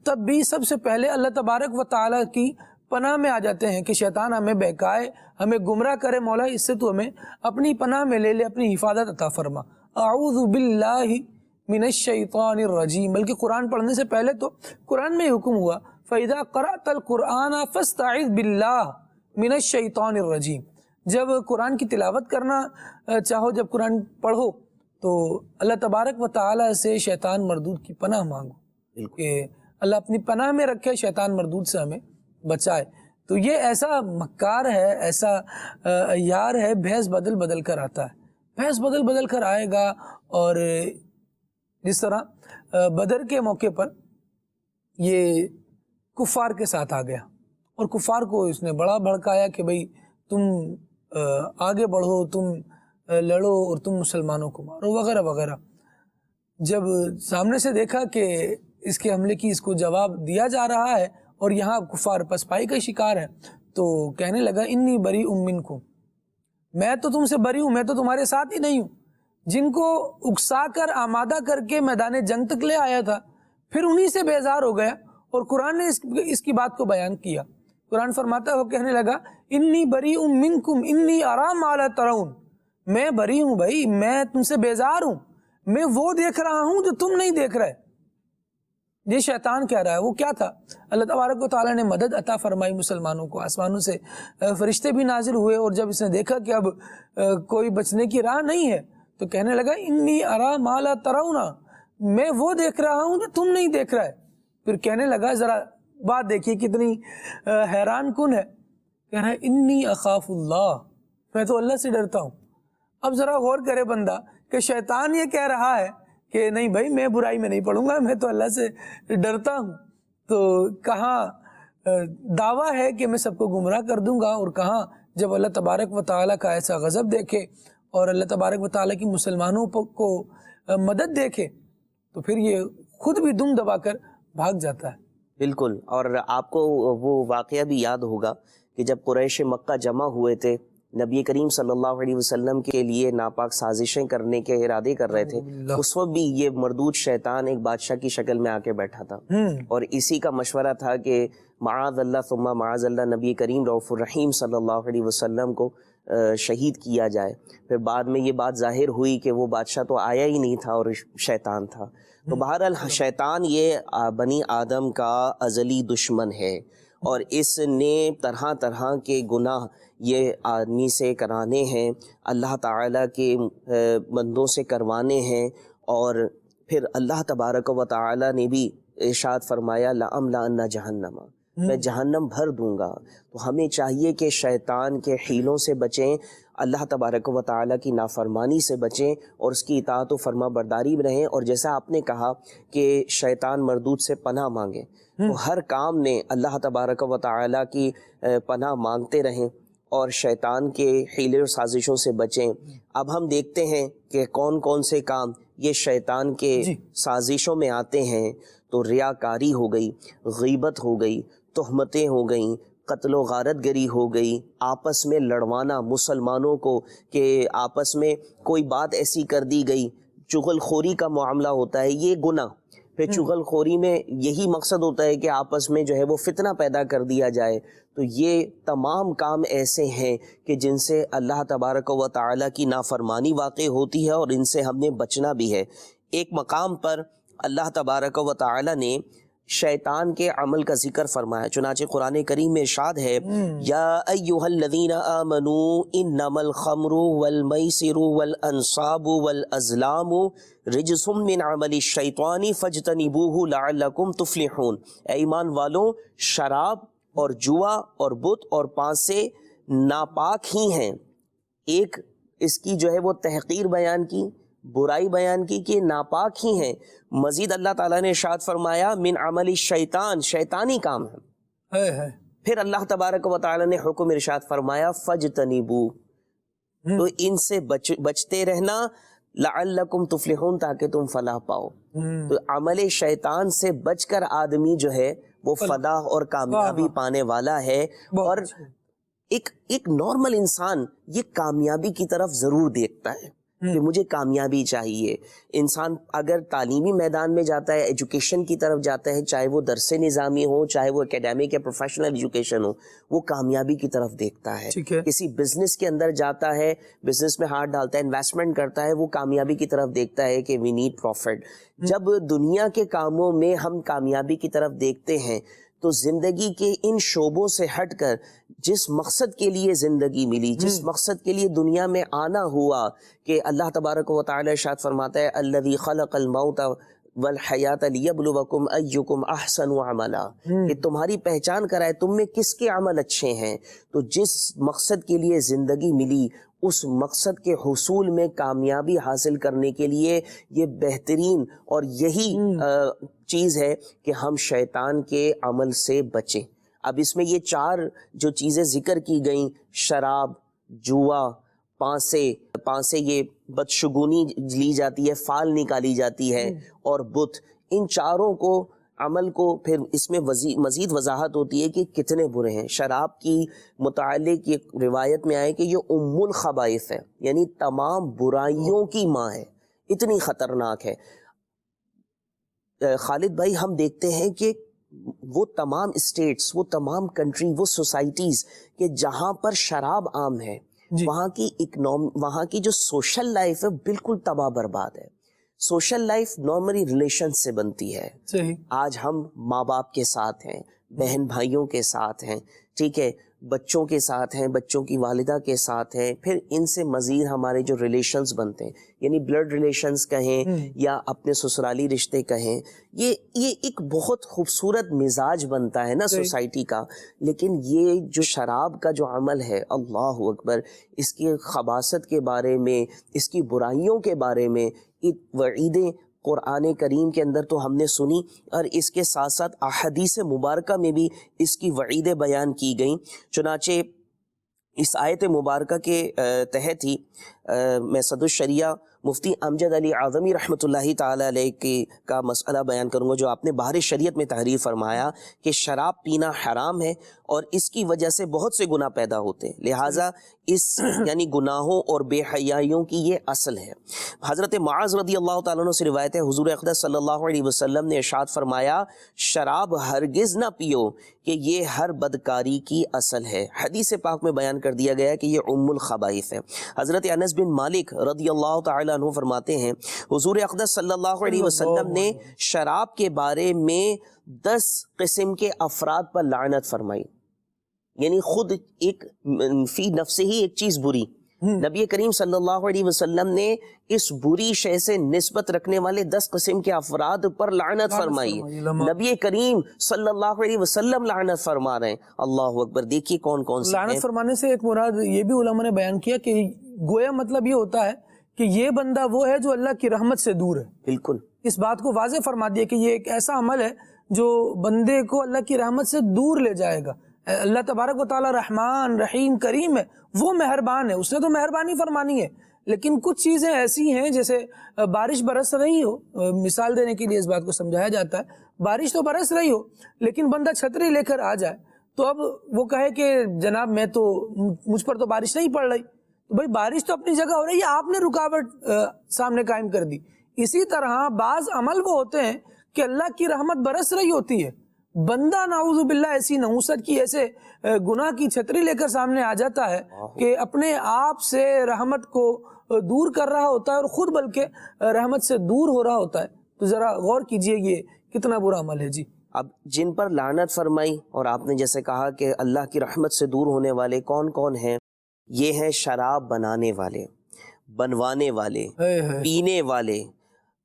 B: تب بھی سب سے پہلے اللہ تبارک و تعالیٰ کی پناہ میں آ جاتے ہیں کہ شیطان ہمیں بہکائے، ہمیں گمراہ کرے، مولا اس سے تو ہمیں اپنی پناہ میں لے لے، اپنی حفاظت عطا فرما. اعوذ باللہ من الشیطان الرجیم. بلکہ قرآن پڑھنے سے پہلے تو قرآن میں حکم ہوا فَإِذَا قَرَأْتَ الْقُرْآنَ فَاسْتَعِذْ بِاللَّهِ مِنَ الشَّيْطَانِ الرَّجِيمِ. جب قرآن کی تلاوت کرنا چاہو، جب قرآن پڑھو تو اللہ تبارک و تعالیٰ سے شیطان مردود کی پناہ مانگو کہ اللہ اپنی پناہ میں رکھے، شیطان مردود سے ہمیں بچائے. تو یہ ایسا مکار ہے، ایسا یار ہے، بھیس بدل بدل کر آتا ہے، بھیس بدل بدل کر آئے گا. اور جس طرح بدر کے موقع پر یہ کفار کے ساتھ آ گیا اور کفار کو اس نے بڑا بھڑکایا کہ بھئی تم آگے بڑھو، تم لڑو اور تم مسلمانوں کو مارو وغیرہ وغیرہ. جب سامنے سے دیکھا کہ اس کے حملے کی اس کو جواب دیا جا رہا ہے اور یہاں کفار پسپائی کا شکار ہے، تو کہنے لگا انی بری منکم، میں تو تم سے بری ہوں، میں تو تمہارے ساتھ ہی نہیں ہوں. جن کو اکسا کر آمادہ کر کے میدان جنگ تک لے آیا تھا، پھر انہی سے بیزار ہو گیا اور قرآن نے اس کی بات کو بیان کیا. قرآن فرماتا ہے، وہ کہنے لگا انی بری منکم انی ارا ما لا ترون، میں بری ہوں بھائی، میں تم سے بیزار ہوں، میں وہ دیکھ رہا ہوں جو تم نہیں دیکھ رہے. یہ شیطان کہہ رہا ہے، وہ کیا تھا؟ اللہ تبارک و تعالیٰ نے مدد عطا فرمائی مسلمانوں کو، آسمانوں سے فرشتے بھی نازل ہوئے، اور جب اس نے دیکھا کہ اب کوئی بچنے کی راہ نہیں ہے تو کہنے لگا انی ارا ما لا ترون، میں وہ دیکھ رہا ہوں جو تم نہیں دیکھ رہا ہے۔ پھر کہنے لگا، ذرا بات دیکھیے کتنی حیران کن ہے، کہہ رہا ہے انی اخاف اللہ، میں تو اللہ سے ڈرتا ہوں۔ اب ذرا غور کرے بندہ کہ شیطان یہ کہہ رہا ہے کہ نہیں بھائی میں برائی میں نہیں پڑوں گا، میں تو اللہ سے ڈرتا ہوں، تو کہاں دعویٰ ہے کہ میں سب کو گمراہ کر دوں گا، اور کہاں جب اللہ تبارک و تعالیٰ کا ایسا غضب دیکھے اور اللہ تبارک و تعالیٰ کی مسلمانوں کو مدد دیکھے تو پھر یہ خود بھی دم دبا کر بھاگ جاتا ہے۔
E: بالکل، اور آپ کو وہ واقعہ بھی یاد ہوگا کہ جب قریش مکہ جمع ہوئے تھے، نبی کریم صلی اللہ علیہ وسلم کے لیے ناپاک سازشیں کرنے کے ارادے کر رہے تھے، اس وقت بھی یہ مردود شیطان ایک بادشاہ کی شکل میں آ کے بیٹھا تھا، اور اسی کا مشورہ تھا کہ معاذ اللہ ثم معاذ اللہ نبی کریم رؤوف الرحیم صلی اللہ علیہ وسلم کو شہید کیا جائے۔ پھر بعد میں یہ بات ظاہر ہوئی کہ وہ بادشاہ تو آیا ہی نہیں تھا اور شیطان تھا۔ تو بہرحال شیطان یہ بنی آدم کا ازلی دشمن ہے، اور اس نے طرح طرح کے گناہ یہ آدمی سے کرانے ہیں، اللہ تعالیٰ کے بندوں سے کروانے ہیں، اور پھر اللہ تبارک و تعالیٰ نے بھی ارشاد فرمایا لَأَمْلَأَنَّ جَهَنَّمَ، میں جہنم بھر دوں گا۔ تو ہمیں چاہیے کہ شیطان کے حیلوں سے بچیں، اللہ تبارک و تعالیٰ کی نافرمانی سے بچیں، اور اس کی اطاعت و فرما برداری میں رہیں۔ اور جیسا آپ نے کہا کہ شیطان مردود سے پناہ مانگے، تو ہر کام میں اللہ تبارک و تعالیٰ کی پناہ مانگتے رہیں اور شیطان کے حیلے اور سازشوں سے بچیں۔ اب ہم دیکھتے ہیں کہ کون کون سے کام یہ شیطان کے سازشوں میں آتے ہیں، تو ریاکاری ہو گئی، غیبت ہو گئی، تہمتیں ہو گئیں، قتل و غارت گری ہو گئی، آپس میں لڑوانا مسلمانوں کو، کہ آپس میں کوئی بات ایسی کر دی گئی، چغل خوری کا معاملہ ہوتا ہے، یہ گناہ۔ پھر چغل خوری میں یہی مقصد ہوتا ہے کہ آپس میں جو ہے وہ فتنہ پیدا کر دیا جائے۔ تو یہ تمام کام ایسے ہیں کہ جن سے اللہ تبارک و تعالیٰ کی نافرمانی واقع ہوتی ہے، اور ان سے ہم نے بچنا بھی ہے۔ ایک مقام پر اللہ تبارک و تعالیٰ نے شیطان کے عمل کا ذکر فرمایا، چنانچہ قرآن کریم میں ارشاد ہے یا ایھا الذین آمنوا انما الخمر والمیسر والانصاب والازلام رجس من عمل الشیطان فاجتنبوہ لعلکم تفلحون، اے ایمان والوں، شراب اور جوا اور بت اور پانسے ناپاک ہی ہیں۔ ایک اس کی جو ہے وہ تحقیر بیان کی، برائی بیان کی کہ ناپاک ہی ہیں۔ مزید اللہ تعالیٰ نے ارشاد فرمایا من عمل الشیطان، شیطانی کام ہے۔ پھر اللہ تبارک و تعالیٰ نے حکم ارشاد فرمایا فجتنبو، تو ان سے بچتے رہنا، لعلکم تفلحون، تاکہ تم فلاح پاؤ۔ تو عمل شیطان سے بچ کر آدمی جو ہے وہ فلاح اور کامیابی پانے والا ہے۔ اور ایک نارمل انسان یہ کامیابی کی طرف ضرور دیکھتا ہے کہ مجھے کامیابی چاہیے۔ انسان اگر تعلیمی میدان میں جاتا ہے، ایجوکیشن کی طرف جاتا ہے، چاہے وہ درس نظامی ہو، چاہے وہ اکیڈیمک یا پروفیشنل ایجوکیشن ہو، وہ کامیابی کی طرف دیکھتا ہے۔ کسی بزنس کے اندر جاتا ہے، بزنس میں ہاتھ ڈالتا ہے، انویسٹمنٹ کرتا ہے، وہ کامیابی کی طرف دیکھتا ہے کہ وی نیڈ پروفٹ۔ جب دنیا کے کاموں میں ہم کامیابی کی طرف دیکھتے ہیں تو زندگی کے ان شعبوں سے ہٹ کر جس مقصد کے لیے زندگی ملی، جس مقصد کے لیے دنیا میں آنا ہوا، کہ اللہ تبارک و تعالی ارشاد فرماتا ہے الذی خلق الموت والحیات لیبلوکم ایکم احسن عملا، کہ تمہاری پہچان کرائے تم میں کس کے عمل اچھے ہیں۔ تو جس مقصد کے لیے زندگی ملی، اس مقصد کے حصول میں کامیابی حاصل کرنے کے لیے یہ بہترین اور یہی چیز ہے کہ ہم شیطان کے عمل سے بچیں۔ اب اس میں یہ چار جو چیزیں ذکر کی گئیں، شراب، جوا، پانسے یہ بدشگونی لی جاتی ہے، فال نکالی جاتی ہے، اور بت، ان چاروں کو عمل کو پھر اس میں مزید وضاحت ہوتی ہے کہ کتنے برے ہیں۔ شراب کی متعلق یہ روایت میں آئے کہ یہ ام الخبائث ہے، یعنی تمام برائیوں کی ماں ہے، اتنی خطرناک ہے۔ خالد بھائی، ہم دیکھتے ہیں کہ وہ تمام اسٹیٹس، وہ تمام کنٹری، وہ سوسائٹیز کہ جہاں پر شراب عام ہے، وہاں کی جو سوشل لائف ہے بالکل تباہ برباد ہے۔ سوشل لائف نارملی ریلیشن سے بنتی ہے.
B: صحیح.
E: آج ہم ماں باپ کے ساتھ ہیں, بہن بھائیوں کے ساتھ ہیں, ٹھیک ہے, بچوں کے ساتھ ہیں, بچوں کی والدہ کے ساتھ ہیں, پھر ان سے مزید ہمارے جو ریلیشنز بنتے ہیں, یعنی بلڈ ریلیشنز کہیں یا اپنے سسرالی رشتے کہیں, یہ ایک بہت خوبصورت مزاج بنتا ہے نا سوسائٹی کا. لیکن یہ جو شراب کا جو عمل ہے, اللہ اکبر, اس کی خباثت کے بارے میں, اس کی برائیوں کے بارے میں وعیدیں قرآن کریم کے اندر تو ہم نے سنی, اور اس کے ساتھ ساتھ احادیث مبارکہ میں بھی اس کی وعیدیں بیان کی گئیں. چنانچہ اس آیت مبارکہ کے تحت ہی میں صدر الشریعہ مفتی امجد علی اعظمی رحمۃ اللہ تعالی علیہ کا مسئلہ بیان کروں گا, جو آپ نے بحر شریعت میں تحریر فرمایا کہ شراب پینا حرام ہے اور اس کی وجہ سے بہت سے گناہ پیدا ہوتے ہیں, لہٰذا اس یعنی گناہوں اور بے حیائیوں کی یہ اصل ہے. حضرت معاذ رضی اللہ تعالیٰ عنہ سے روایت ہے, حضور اقدس صلی اللہ علیہ وسلم نے ارشاد فرمایا, شراب ہرگز نہ پیو کہ یہ ہر بدکاری کی اصل ہے. حدیث پاک میں بیان کر دیا گیا کہ یہ ام الخبائث ہے. حضرت انس بن مالک رضی اللہ تعالیٰ عنہ فرماتے ہیں, حضور اقدس صلی اللہ علیہ وسلم نے شراب کے بارے میں 10 قسم کے افراد پر لعنت فرمائی. یعنی خود ایک فی نفس ہی ایک چیز بری, نبی کریم صلی اللہ علیہ وسلم نے اس بری شے سے نسبت رکھنے والے 10 قسم کے افراد پر لعنت فرمائی. نبی کریم صلی اللہ علیہ وسلم لعنت فرما رہے ہیں. اللہ اکبر. دیکھیے کون کون سے
B: لعنت فرمانے سے ایک مراد یہ بھی علماء نے بیان کیا کہ گویا مطلب یہ ہوتا ہے کہ یہ بندہ وہ ہے جو اللہ کی رحمت سے دور ہے.
E: بالکل
B: اس بات کو واضح فرما دیا کہ یہ ایک ایسا عمل ہے جو بندے کو اللہ کی رحمت سے دور لے جائے گا. اللہ تبارک و تعالی رحمان رحیم کریم ہے, وہ مہربان ہے, اس نے تو مہربانی فرمانی ہے. لیکن کچھ چیزیں ایسی ہیں جیسے بارش برس رہی ہو, مثال دینے کے لیے اس بات کو سمجھایا جاتا ہے, بارش تو برس رہی ہو لیکن بندہ چھتری لے کر آ جائے تو اب وہ کہے کہ جناب میں تو مجھ پر تو بارش نہیں پڑ رہی, تو بھائی بارش تو اپنی جگہ ہو رہی ہے, آپ نے رکاوٹ سامنے قائم کر دی. اسی طرح بعض عمل وہ ہوتے ہیں کہ اللہ کی رحمت برس رہی ہوتی ہے, بندہ نعوذ باللہ ایسی نحوست کی, ایسے گناہ کی چھتری لے کر سامنے آ جاتا ہے کہ اپنے آپ سے رحمت کو دور کر رہا ہوتا ہے اور خود بلکہ رحمت سے دور ہو رہا ہوتا ہے. تو ذرا غور کیجئے یہ کتنا برا عمل ہے. جی
E: اب جن پر لعنت فرمائی, اور آپ نے جیسے کہا کہ اللہ کی رحمت سے دور ہونے والے کون کون ہیں, یہ ہیں شراب بنانے والے, بنوانے والے, پینے والے,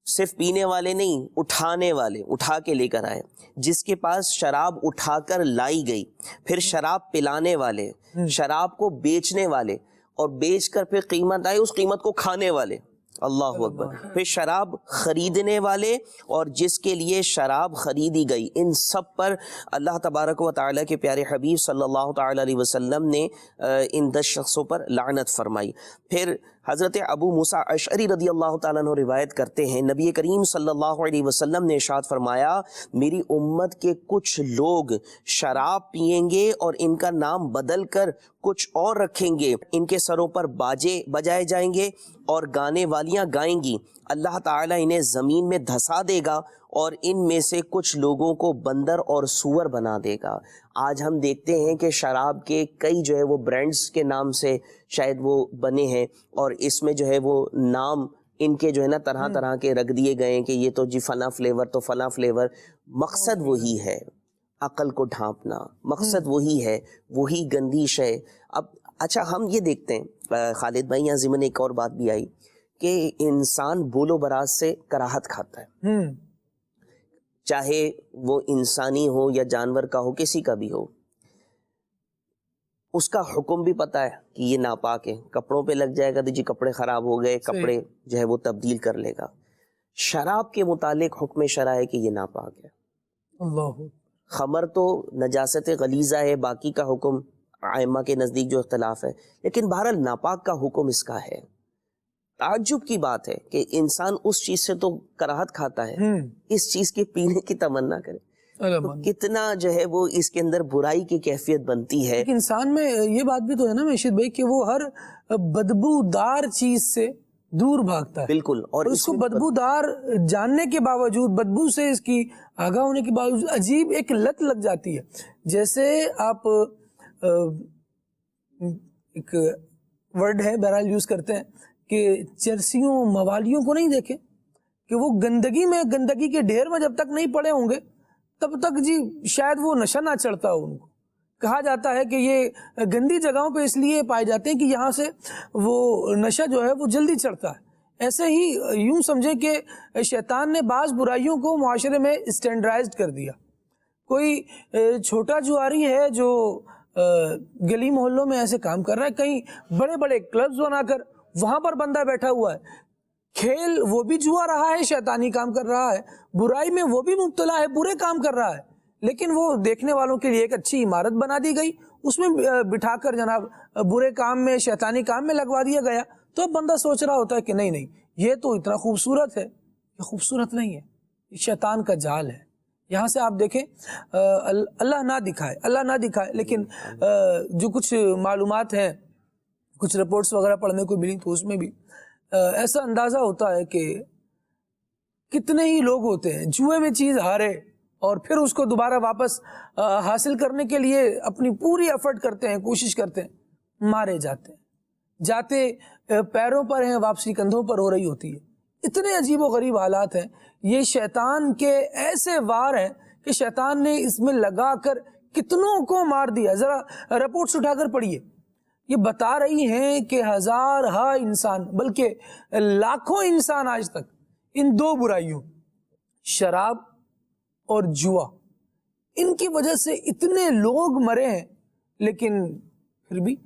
E: صرف پینے والے نہیں, اٹھانے والے, اٹھا کے لے کر آئے, جس کے پاس شراب اٹھا کر لائی گئی, پھر شراب پلانے والے, شراب کو بیچنے والے, اور بیچ کر پھر قیمت آئی اس قیمت کو کھانے والے. اللہ اکبر. پھر شراب خریدنے والے اور جس کے لیے شراب خریدی گئی, ان سب پر اللہ تبارک و تعالیٰ کے پیارے حبیب صلی اللہ تعالیٰ علیہ وسلم نے ان 10 شخصوں پر لعنت فرمائی. پھر حضرت ابو موسیٰ اشعری رضی اللہ تعالیٰ عنہ روایت کرتے ہیں, نبی کریم صلی اللہ علیہ وسلم نے ارشاد فرمایا, میری امت کے کچھ لوگ شراب پئیں گے اور ان کا نام بدل کر کچھ اور رکھیں گے, ان کے سروں پر باجے بجائے جائیں گے اور گانے والیاں گائیں گی, اللہ تعالیٰ انہیں زمین میں دھسا دے گا اور ان میں سے کچھ لوگوں کو بندر اور سور بنا دے گا. آج ہم دیکھتے ہیں کہ شراب کے کئی جو ہے وہ برانڈز کے نام سے شاید وہ بنے ہیں, اور اس میں جو ہے وہ نام ان کے جو ہے نا طرح طرح کے رکھ دیے گئے ہیں کہ یہ تو جی فلاں فلیور تو فلاں فلیور. مقصد وہی ہے, عقل کو ڈھانپنا, مقصد وہی ہے, وہی گندی شے. اب اچھا ہم یہ دیکھتے ہیں خالد بھائی, یہاں ضمن ایک اور بات بھی آئی کہ انسان بول و براز سے کراہت کھاتا ہے, چاہے وہ انسانی ہو یا جانور کا ہو, کسی کا بھی ہو. اس کا حکم بھی پتا ہے کہ یہ ناپاک ہے, کپڑوں پہ لگ جائے گا تو جی کپڑے خراب ہو گئے, کپڑے جو ہے وہ تبدیل کر لے گا. شراب کے متعلق حکم شرع ہے کہ یہ ناپاک ہے.
B: اللہ.
E: خمر تو نجاست غلیظہ ہے, باقی کا حکم ائمہ کے نزدیک جو اختلاف ہے, لیکن بہرحال ناپاک کا حکم اس کا ہے. تعجب کی بات ہے کہ انسان اس چیز سے تو کراہت کھاتا ہے, اس چیز کے پینے کی تمنا کرے, تو کتنا جو ہے وہ اس کے اندر برائی کی کیفیت بنتی ہے.
B: انسان میں یہ بات بھی تو ہے نا مرشد بھائی کہ وہ ہر بدبودار چیز سے دور بھاگتا ہے.
E: بالکل. اور
B: اس کو بدبودار جاننے کے باوجود, بدبو سے اس کی آگاہ ہونے کے باوجود عجیب ایک لت لگ جاتی ہے. جیسے آپ ایک ورڈ ہے بہرحال یوز کرتے ہیں کہ چرسیوں موالیوں کو نہیں دیکھیں, کہ وہ گندگی کے ڈھیر میں جب تک نہیں پڑے ہوں گے تب تک جی شاید وہ نشہ نہ چڑھتا ہو ان کو. کہا جاتا ہے کہ یہ گندی جگہوں پہ اس لیے پائے جاتے ہیں کہ یہاں سے وہ نشہ جو ہے وہ جلدی چڑھتا ہے. ایسے ہی یوں سمجھیں کہ شیطان نے بعض برائیوں کو معاشرے میں اسٹینڈرائزڈ کر دیا. کوئی چھوٹا جواری ہے جو گلی محلوں میں ایسے کام کر رہا ہے, کہیں بڑے بڑے کلبز بنا کر وہاں پر بندہ بیٹھا ہوا ہے, کھیل وہ بھی جوا رہا ہے, شیطانی کام کر رہا ہے, برائی میں وہ بھی مبتلا ہے, برے کام کر رہا ہے, لیکن وہ دیکھنے والوں کے لیے ایک اچھی عمارت بنا دی گئی, اس میں بٹھا کر جناب برے کام میں, شیطانی کام میں لگوا دیا گیا. تو اب بندہ سوچ رہا ہوتا ہے کہ نہیں یہ تو اتنا خوبصورت ہے. یہ خوبصورت نہیں ہے, یہ شیطان کا جال ہے. یہاں سے آپ دیکھیں اللہ نہ دکھائے لیکن جو کچھ معلومات ہیں, کچھ رپورٹس وغیرہ پڑھنے کو ملی تو اس میں بھی ایسا اندازہ ہوتا ہے کہ کتنے ہی لوگ ہوتے ہیں جوئے میں چیز ہارے اور پھر اس کو دوبارہ واپس حاصل کرنے کے لیے اپنی پوری ایفرٹ کرتے ہیں, کوشش کرتے ہیں, مارے جاتے ہیں, جاتے پیروں پر ہیں, واپسی کندھوں پر ہو رہی ہوتی ہے. اتنے عجیب و غریب حالات ہیں. یہ شیطان کے ایسے وار ہیں کہ شیطان نے اس میں لگا کر کتنوں کو مار دیا. ذرا رپورٹس اٹھا کر پڑھیے, یہ بتا رہی ہیں کہ ہزارہا انسان بلکہ لاکھوں انسان آج تک ان دو برائیوں شراب اور جوا, ان کی وجہ سے اتنے لوگ مرے ہیں. لیکن پھر بھی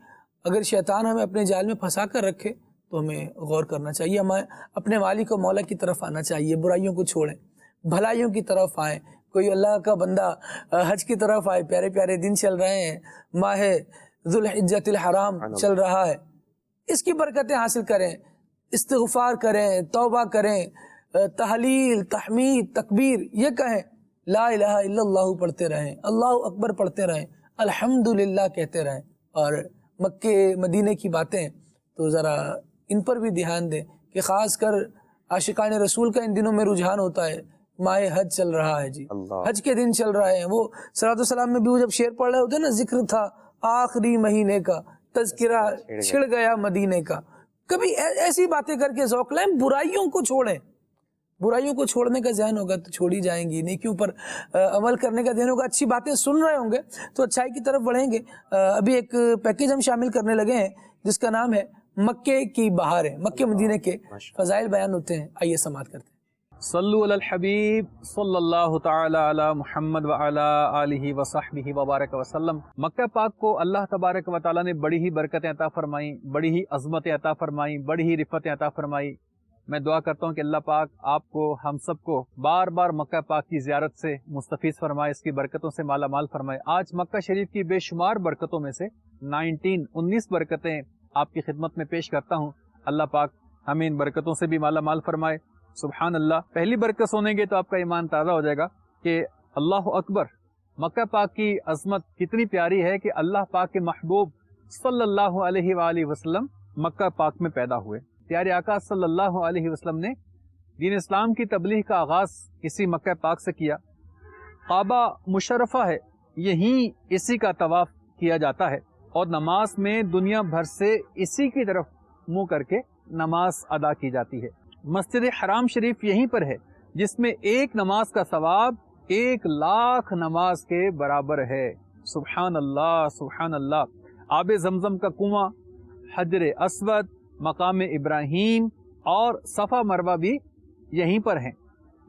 B: اگر شیطان ہمیں اپنے جال میں پھنسا کر رکھے تو ہمیں غور کرنا چاہیے, ہمیں اپنے مالک و مولا کی طرف آنا چاہیے, برائیوں کو چھوڑیں, بھلائیوں کی طرف آئیں. کوئی اللہ کا بندہ حج کی طرف آئے, پیارے پیارے دن چل رہے ہیں, ماہ ذوالحجۃ الحرام چل رہا ہے, اس کی برکتیں حاصل کریں, استغفار کریں, توبہ کریں, تحلیل, تحمید, تکبیر یہ کہیں, لا الہ الا اللہ پڑھتے رہیں, اللہ اکبر پڑھتے رہیں, الحمدللہ کہتے رہیں. اور مکے مدینے کی باتیں تو ذرا ان پر بھی دھیان دیں کہ خاص کر عاشقان رسول کا ان دنوں میں رجحان ہوتا ہے. ماہ حج چل رہا ہے جی, حج کے دن چل رہے ہیں. وہ صلاۃ والسلام میں بھی وہ جب شعر پڑھ رہے ہوتے ہیں نا, ذکر تھا آخری مہینے کا, تذکرہ چھڑ گیا مدینے کا. کبھی ایسی باتیں کر کے ذوق لیں, برائیوں کو چھوڑیں. برائیوں کو چھوڑنے کا ذہن ہوگا تو چھوڑی جائیں گی, نیکیوں پر عمل کرنے کا ذہن ہوگا, اچھی باتیں سن رہے ہوں گے تو اچھائی کی طرف بڑھیں گے. ابھی ایک پیکیج ہم شامل کرنے لگے ہیں جس کا نام ہے مکے کی بہاریں, مکے مدینے کے فضائل بیان ہوتے ہیں. آئیے سماعت کرتے ہیں.
F: صلو علی الحبیب صلی اللہ تعالی علی محمد وعلی آلہ وصحبہ وبارک وسلم. مکہ پاک کو اللہ تبارک و تعالی نے بڑی ہی برکتیں عطا فرمائیں, بڑی ہی عظمتیں عطا فرمائیں, بڑی ہی رفتیں عطا فرمائی. میں دعا کرتا ہوں کہ اللہ پاک آپ کو, ہم سب کو بار بار مکہ پاک کی زیارت سے مستفیض فرمائے, اس کی برکتوں سے مالا مال فرمائے. آج مکہ شریف کی بے شمار برکتوں میں سے 19 برکتیں آپ کی خدمت میں پیش کرتا ہوں. اللہ پاک ہمیں ان برکتوں سے بھی مالا مال فرمائے. سبحان اللہ. پہلی برکت سنیں گے تو آپ کا ایمان تازہ ہو جائے گا کہ اللہ اکبر, مکہ پاک کی عظمت کتنی پیاری ہے کہ اللہ پاک کے محبوب صلی اللہ علیہ وآلہ وسلم مکہ پاک میں پیدا ہوئے. پیارے آقا صلی اللہ علیہ وسلم نے دین اسلام کی تبلیغ کا آغاز اسی مکہ پاک سے کیا. کعبہ مشرفہ ہے, یہیں اسی کا طواف کیا جاتا ہے اور نماز میں دنیا بھر سے اسی کی طرف منہ کر کے نماز ادا کی جاتی ہے. مسجد حرام شریف یہیں پر ہے جس میں ایک نماز کا ثواب 1,00,000 نماز کے برابر ہے. سبحان اللہ سبحان اللہ. آب زمزم کا کنواں, حجر اسود, مقام ابراہیم اور صفا مروہ بھی یہیں پر ہیں.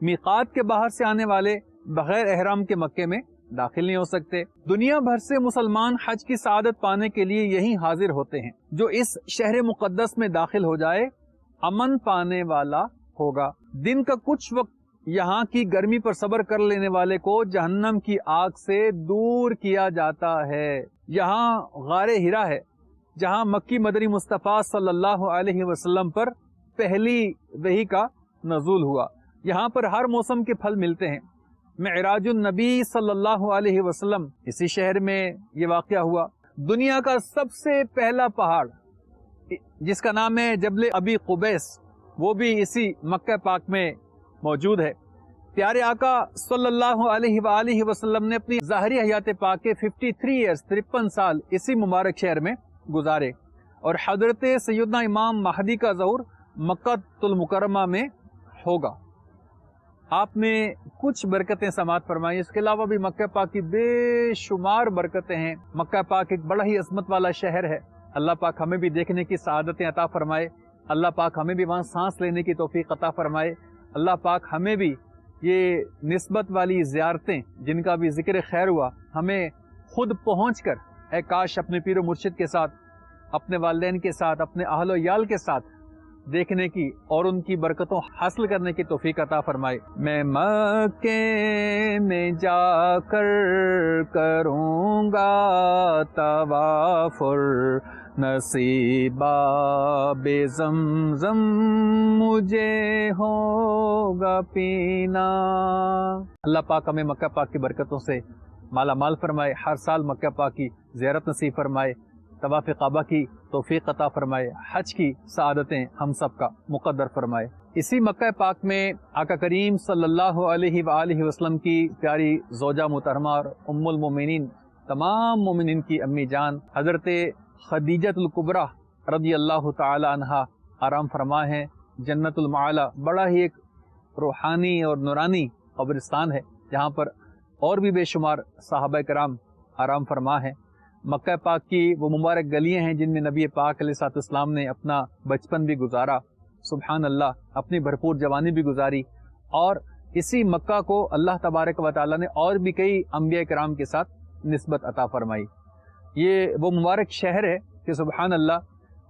F: میقات کے باہر سے آنے والے بغیر احرام کے مکے میں داخل نہیں ہو سکتے. دنیا بھر سے مسلمان حج کی سعادت پانے کے لیے یہیں حاضر ہوتے ہیں. جو اس شہر مقدس میں داخل ہو جائے امن پانے والا ہوگا. دن کا کچھ وقت یہاں کی گرمی پر صبر کر لینے والے کو جہنم کی آگ سے دور کیا جاتا ہے. یہاں غار ہرا ہے جہاں مکی مدنی مصطفیٰ صلی اللہ علیہ وسلم پر پہلی وحی کا نزول ہوا. یہاں پر ہر موسم کے پھل ملتے ہیں. معراج النبی صلی اللہ علیہ وسلم اسی شہر میں یہ واقعہ ہوا. دنیا کا سب سے پہلا پہاڑ جس کا نام ہے جبل ابی قبیس, وہ بھی اسی مکہ پاک میں موجود ہے. پیارے آقا صلی اللہ علیہ وآلہ وسلم نے اپنی ظاہری حیات پاک کے 53 سال اسی مبارک شہر میں گزارے اور حضرت سیدنا امام مہدی کا ظہور مکہ المکرمہ میں ہوگا. آپ نے کچھ برکتیں سماعت فرمائی، اس کے علاوہ بھی مکہ پاک کی بے شمار برکتیں ہیں۔ مکہ پاک ایک بڑا ہی عظمت والا شہر ہے، اللہ پاک ہمیں بھی دیکھنے کی سعادتیں عطا فرمائے، اللہ پاک ہمیں بھی وہاں سانس لینے کی توفیق عطا فرمائے، اللہ پاک ہمیں بھی یہ نسبت والی زیارتیں جن کا بھی ذکر خیر ہوا ہمیں خود پہنچ کر اے کاش اپنے پیر و مرشد کے ساتھ، اپنے والدین کے ساتھ، اپنے اہل و عیال کے ساتھ دیکھنے کی اور ان کی برکتوں حاصل کرنے کی توفیق عطا فرمائے۔ میں مکے میں جا کر کروں گا طواف، نصیبہ بے زمزم مجھے ہوگا پینا۔ اللہ پاک ہمیں مکہ پاک کی برکتوں سے مالا مال فرمائے، ہر سال مکہ پاک کی زیارت نصیب فرمائے، طواف کعبہ کی توفیق عطا فرمائے، حج کی سعادتیں ہم سب کا مقدر فرمائے۔ اسی مکہ پاک میں آقا کریم صلی اللہ علیہ وآلہ وسلم کی پیاری زوجہ محترمہ اور ام المومنین، تمام مومنین کی امی جان حضرت خدیجۃ الکبریٰ رضی اللہ تعالی عنہا آرام فرما ہیں۔ جنت المعالی بڑا ہی ایک روحانی اور نورانی قبرستان ہے جہاں پر اور بھی بے شمار صحابہ کرام آرام فرما ہیں۔ مکہ پاک کی وہ مبارک گلیاں ہیں جن میں نبی پاک علیہ الصلوۃ والسلام نے اپنا بچپن بھی گزارا، سبحان اللہ، اپنی بھرپور جوانی بھی گزاری، اور اسی مکہ کو اللہ تبارک و تعالیٰ نے اور بھی کئی انبیاء کرام کے ساتھ نسبت عطا فرمائی۔ یہ وہ مبارک شہر ہے کہ سبحان اللہ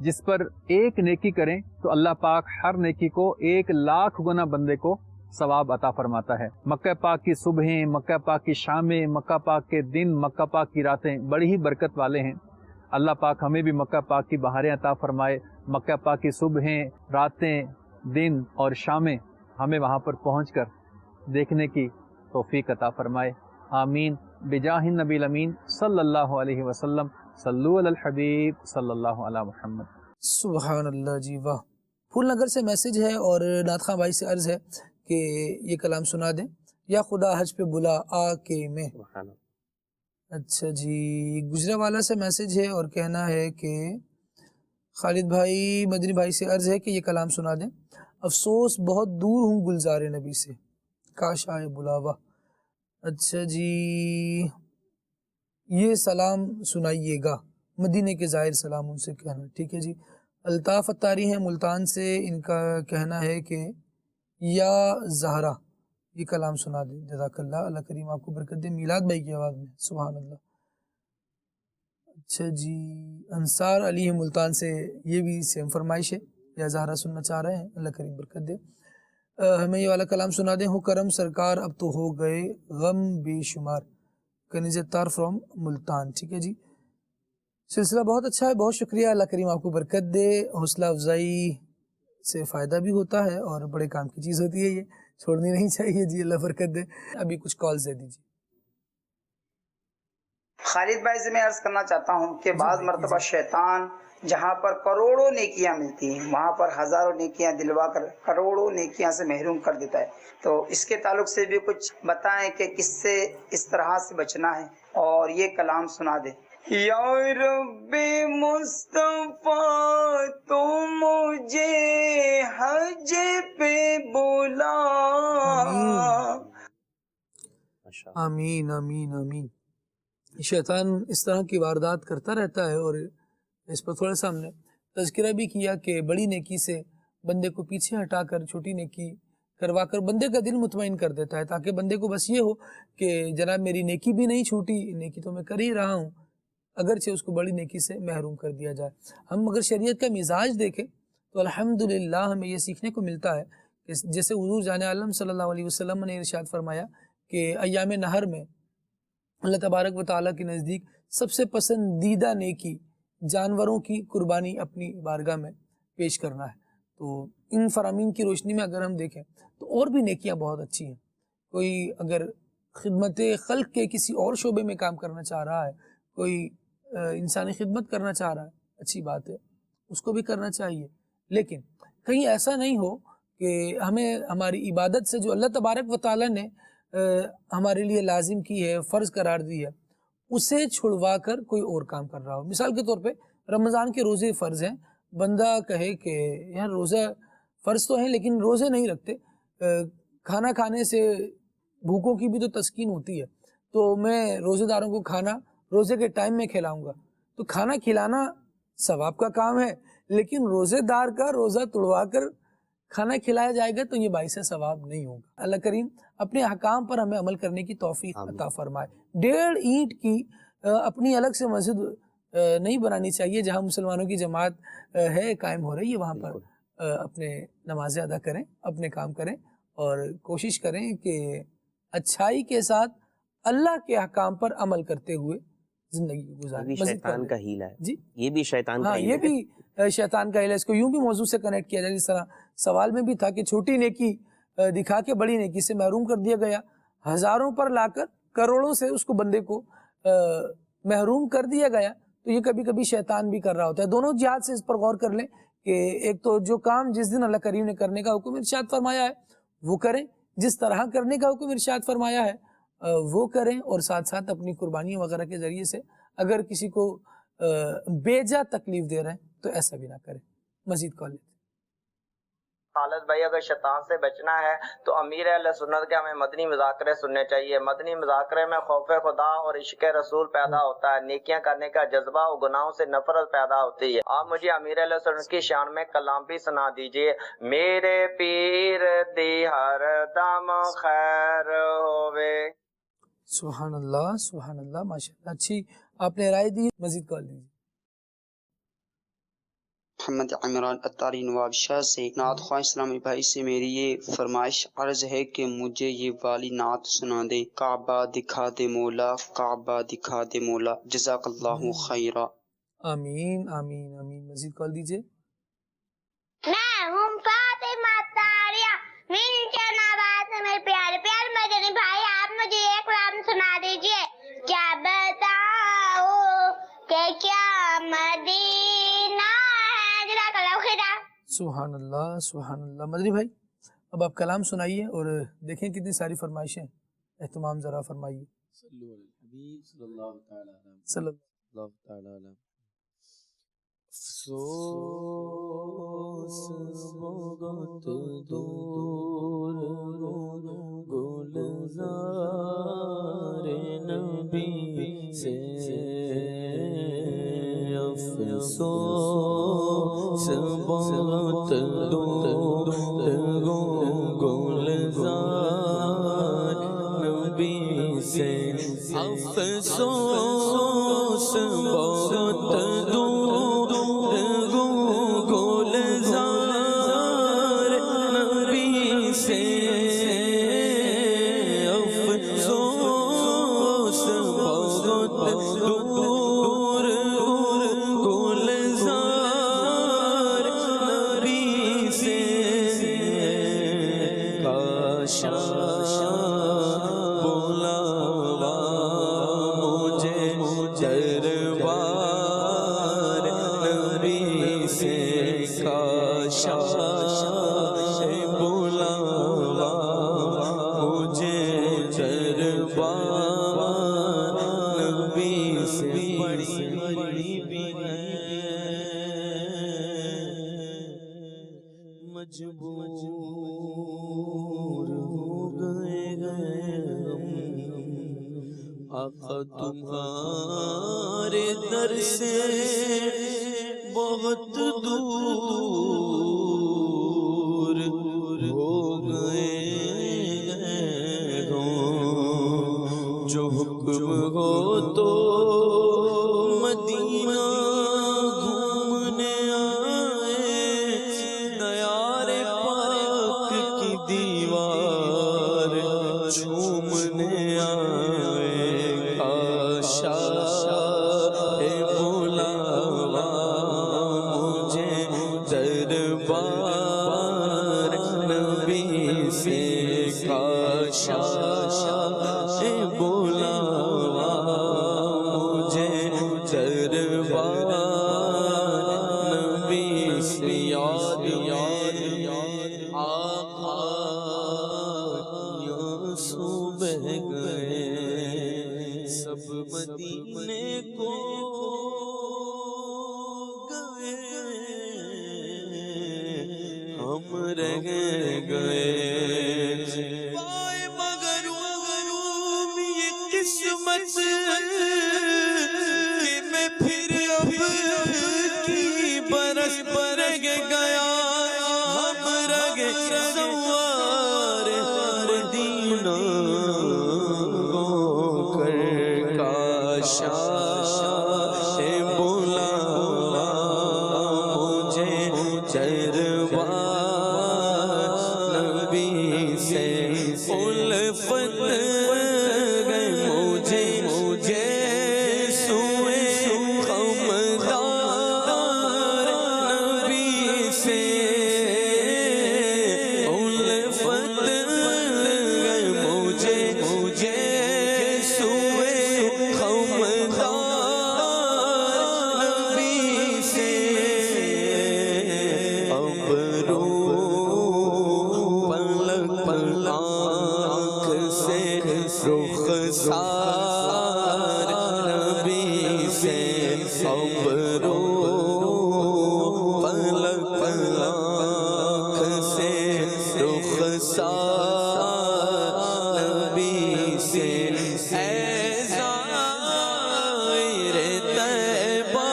F: جس پر ایک نیکی کریں تو اللہ پاک ہر نیکی کو 1,00,000 گنا بندے کو ثواب عطا فرماتا ہے۔ مکہ پاک کی صبحیں، مکہ پاک کی شامیں، مکہ پاک کے دن، مکہ پاک کی راتیں بڑی ہی برکت والے ہیں۔ اللہ پاک ہمیں بھی مکہ پاک کی بہاریں عطا فرمائے، مکہ پاک کی صبحیں، راتیں، دن اور شامیں ہمیں وہاں پر پہنچ کر دیکھنے کی توفیق عطا فرمائے، آمین بجاہ النبی الامین صلی اللہ علیہ وسلم۔ صلو علی الحبیب صلی اللہ علی محمد۔
B: سبحان اللہ جی، واہ۔ پھول نگر سے میسج ہے اور نعت خواں بھائی سے عرض ہے کہ یہ کلام سنا دیں، یا خدا حج پہ بلا آ کے میں۔ اچھا جی، گجرانوالہ سے میسج ہے اور کہنا ہے کہ خالد بھائی مدنی بھائی سے عرض ہے کہ یہ کلام سنا دیں، افسوس بہت دور ہوں گلزار نبی سے، کاش آئے بلاوا۔ اچھا جی، یہ سلام سنائیے گا، مدینے کے ظاہر سلام ان سے کہنا، ٹھیک ہے جی۔ الطاف اتاری ہیں ملتان سے، ان کا کہنا ہے کہ یا زہرا یہ کلام سنا دیں، جزاک اللہ، اللہ کریم آپ کو برکت دے، میلاد بھائی کی آواز میں، سبحان اللہ۔ اچھا جی، انصار علی ہے ملتان سے، یہ بھی سیم فرمائش ہے، یا زہرا سننا چاہ رہے ہیں، اللہ کریم برکت دے۔ ہمیں یہ والا کلام سنا دیں، ہو کرم سرکار اب تو ہو گئے غم بے شمار، کنیز تار فرام ملتان، ٹھیک ہے جی۔ سلسلہ بہت اچھا ہے، بہت شکریہ، اللہ کریم آپ کو برکت دے، حوصلہ افزائی سے فائدہ بھی ہوتا ہے اور بڑے کام کی چیز ہوتی ہے، یہ چھوڑنی نہیں چاہیے جی، اللہ برکت دے۔ ابھی کچھ کالز دے دیجیے۔
G: خالد بھائی سے میں عرض کرنا چاہتا ہوں کہ بعض مرتبہ شیطان جہاں پر کروڑوں نیکیاں ملتی ہیں وہاں پر ہزاروں نیکیاں دلوا کر کروڑوں نیکیاں سے محروم کر دیتا ہے، تو اس کے تعلق سے بھی کچھ بتائیں کہ کس سے اس طرح سے بچنا ہے، اور یہ کلام سنا دیں۔ یا رب مصطفیٰ تو مجھے حج پہ بلا۔
B: آمین آمین آمین۔ شیطان اس طرح کی واردات کرتا رہتا ہے، اور اس پر تھوڑا سا ہم نے تذکرہ بھی کیا کہ بڑی نیکی سے بندے کو پیچھے ہٹا کر چھوٹی نیکی کروا کر بندے کا دل مطمئن کر دیتا ہے، تاکہ بندے کو بس یہ ہو کہ جناب میری نیکی بھی نہیں چھوٹی، نیکی تو میں کر ہی رہا ہوں، اگرچہ اس کو بڑی نیکی سے محروم کر دیا جائے۔ ہم اگر شریعت کا مزاج دیکھیں تو الحمدللہ ہمیں یہ سیکھنے کو ملتا ہے کہ جیسے حضور جان عالم صلی اللہ علیہ وسلم نے ارشاد فرمایا کہ ایام نہر میں اللہ تبارک و تعالیٰ کے نزدیک سب سے پسندیدہ نیکی جانوروں کی قربانی اپنی بارگاہ میں پیش کرنا ہے۔ تو ان فرامین کی روشنی میں اگر ہم دیکھیں تو اور بھی نیکیاں بہت اچھی ہیں۔ کوئی اگر خدمت خلق کے کسی اور شعبے میں کام کرنا چاہ رہا ہے، کوئی انسانی خدمت کرنا چاہ رہا ہے، اچھی بات ہے، اس کو بھی کرنا چاہیے، لیکن کہیں ایسا نہیں ہو کہ ہمیں ہماری عبادت سے جو اللہ تبارک و تعالیٰ نے ہمارے لیے لازم کی ہے، فرض قرار دی ہے، اسے چھڑوا کر کوئی اور کام کر رہا ہو۔ مثال کے طور پہ رمضان کے روزے فرض ہیں، بندہ کہے کہ یار روزہ فرض تو ہیں لیکن روزے نہیں رکھتے، کھانا کھانے سے بھوکوں کی بھی تو تسکین ہوتی ہے، تو میں روزے داروں کو کھانا روزے کے ٹائم میں کھلاؤں گا، تو کھانا کھلانا ثواب کا کام ہے، لیکن روزے دار کا روزہ توڑوا کر کھانا کھلایا جائے گا تو یہ باعث ثواب نہیں ہوگا۔ اللہ کریم اپنے احکام پر ہمیں عمل کرنے کی توفیق عطا فرمائے۔ 1.5 اینٹ کی اپنی الگ سے مسجد نہیں بنانی چاہیے، جہاں مسلمانوں کی جماعت ہے قائم ہو رہی ہے وہاں پر اپنے نمازیں ادا کریں، اپنے کام کریں، اور کوشش کریں کہ اچھائی کے ساتھ اللہ کے احکام پر عمل کرتے ہوئے زندگی گزاریں۔
E: شیطان کا ہیلا ہے
B: جی،
E: یہ بھی شیطان کا
B: ہاں،
E: ہیلا
B: یہ بھی شیطان کا ہیلا ہے۔ اس کو یوں بھی موضوع سے کنیکٹ کیا جائے، جس طرح سوال میں بھی تھا کہ چھوٹی نیکی دکھا کے بڑی نیکی سے محروم کر دیا گیا، ہزاروں پر لا کر کروڑوں سے اس کو بندے کو محروم کر دیا گیا، تو یہ کبھی کبھی شیطان بھی کر رہا ہوتا ہے۔ دونوں جہات سے اس پر غور کر لیں کہ ایک تو جو کام جس دن اللہ کریم نے کرنے کا حکم ارشاد فرمایا ہے وہ کریں، جس طرح کرنے کا حکم ارشاد فرمایا ہے وہ کریں، اور ساتھ ساتھ اپنی قربانیوں وغیرہ کے ذریعے سے اگر کسی کو بیجا تکلیف دے رہے ہیں تو ایسا بھی نہ کریں۔ مزید کال لیتے ہیں۔
H: خالد بھائی، اگر شیطان سے بچنا ہے تو امیر اہل سنت کے ہمیں مدنی مذاکرے سننے چاہیے۔ مدنی مذاکرے میں خوف خدا اور عشق رسول پیدا ہوتا ہے، نیکیاں کرنے کا جذبہ اور گناہوں سے نفرت پیدا ہوتی ہے۔ آپ مجھے امیر اہل سنت کی شان میں کلام بھی سنا دیجئے۔ میرے پیر دی ہر دم خیر ہوئے۔
B: سبحان اللہ، سبحان اللہ، ماشاءاللہ، اچھی آپ نے رائے دی۔ مزید کال دیجیے۔
I: محمد عمران اتاری نواب شاہ سے نعت خواہ اسلامی بھائی سے میری یہ فرمائش عرض ہے کہ مجھے یہ والی نعت سنا دے۔ کعبہ دکھا دے مولا، کعبہ دکھا دے مولا، جزاک اللہ خیرہ۔
B: آمین آمین آمین۔ مزید کال دیجیے۔
J: میں ہوں فاطمہ طاہرہ ملچن آباد سے، میرے پیارے پیارے مدنی بھائی، آپ مجھے ایک رام سنا دیجئے۔ کیا بتاؤ کہ کیا مدینہ ہے، جزاک اللہ خیرہ۔
B: سبحان اللہ، سبحان اللہ۔ مدنی بھائی اب آپ کلام سنائیے اور دیکھیں کتنی ساری فرمائشیں، اہتمام ذرا فرمائیے۔
D: صلو علی الحبیب صلی اللہ تعالی علیہ
B: صلی
D: اللہ تعالی علیہ۔ افسوس بہت دور گلزار نبی سے، افسوس بہت دور گلزار نبی سے، افسوس بہت دور گلزار نبی سے، افسوس بہت دور گلزار نبی سے، کاش بلاوا مجھے دربار نبی سے، کاش بلاوا مجھے دربار نبی سے۔ بڑی بھی ہے مجبور ہو گئے ہم، آقا تمہارے در سے بہت دور ہو گئے ہوں، جو حکم ہو تو مدینہ گھومنے آئے، دیار پاک کی دیوار چومنے آئے، کاش بلاوا مجھے دربار نبی سے، کاش بلاوا مجھے دربار نبی سے۔ یاد آقا آنسو بہہ گئے، سب مدینے کو گئے، ہم رہ گئے، گیا ہم رگ سوار مدینہ گو کر کاشا بولا مجھے چروا نبی سے الفت گئے مجھے سوئے خمدار نبی سے الفت گئے مجھے سوئے خمدار نبی سے اب رو پلک آنکھ سے رخسار نبی سے اب رو پلک آنکھ سے رخسار نبی سے اے زائر طیبہ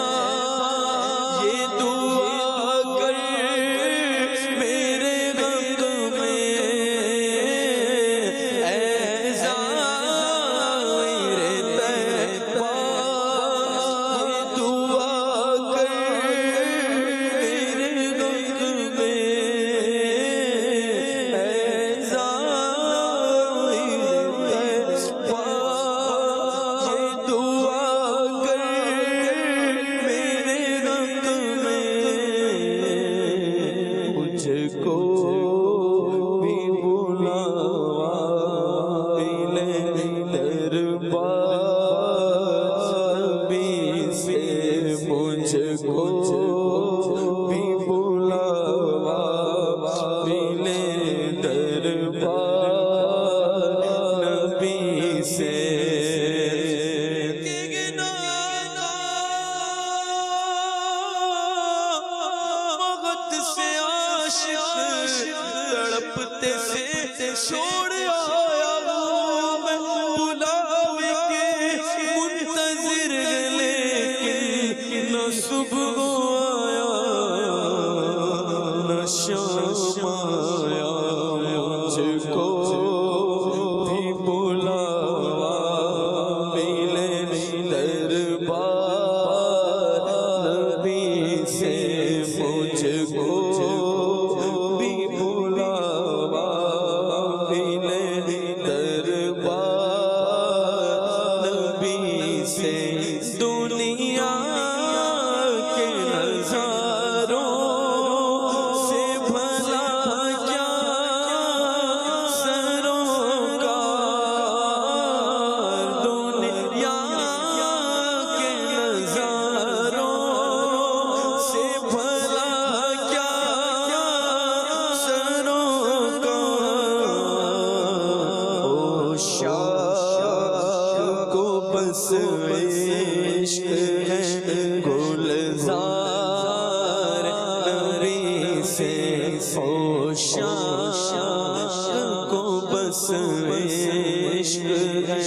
D: یہ دعا کر میرے غم میں اے زائر طیبہ یہ دعا کر میرے غم میں اے زائر طیبہ یہ دعا کر میرے غم میں مجھ کو بھی بلاوا ملے دربار نبی سے مجھ کو بھی بلاوا ملے دربار نبی سے وقت سے عاشق تڑپتے سے چھوڑ آیا ہوں میں بلاوے کے منتظر لیکن نہ صبح آیا نہ شام آیا مجھ کو بھی بلاوا ملے دربار نبی سے مجھ کو بھی بلاوا ملے دربار نبی سے دنیا کے نظاروں سے بھلا کیا سروکار دنیا کے نظاروں سے بھلا کیا سروکار او شاہ کو بس عشق ہے گلزار نبی سے او شاہ کو بس عشق ہے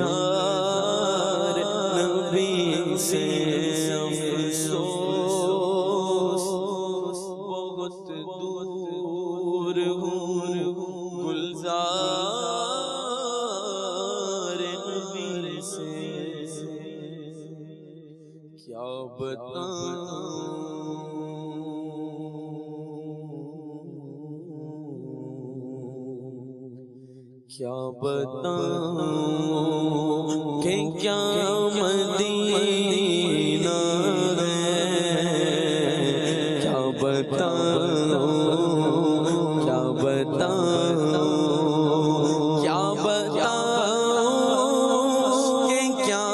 D: گلزار نبی سے افسوس بہت دور ہوں گلزار نبی سے کیا بتاؤں کہ کیا مدینہ ہے کیا بتاؤں کیا بتاؤں کیا بتاؤں کہ کیا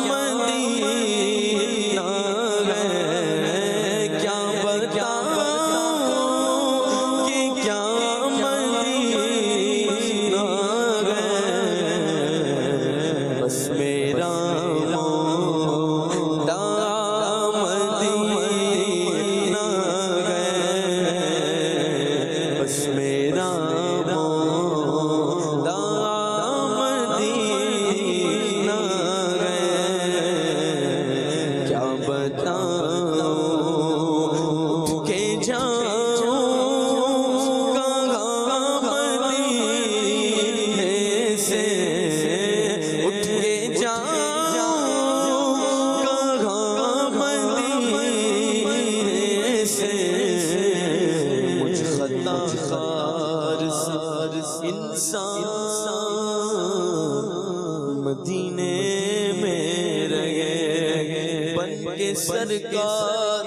D: مدینہ ہے کیا بتاؤں کہ کیا مدینہ ہے بس میرا مدینہ ہے سے مجھ خطا خار انسان مدینے میں رہے بن کے سرکار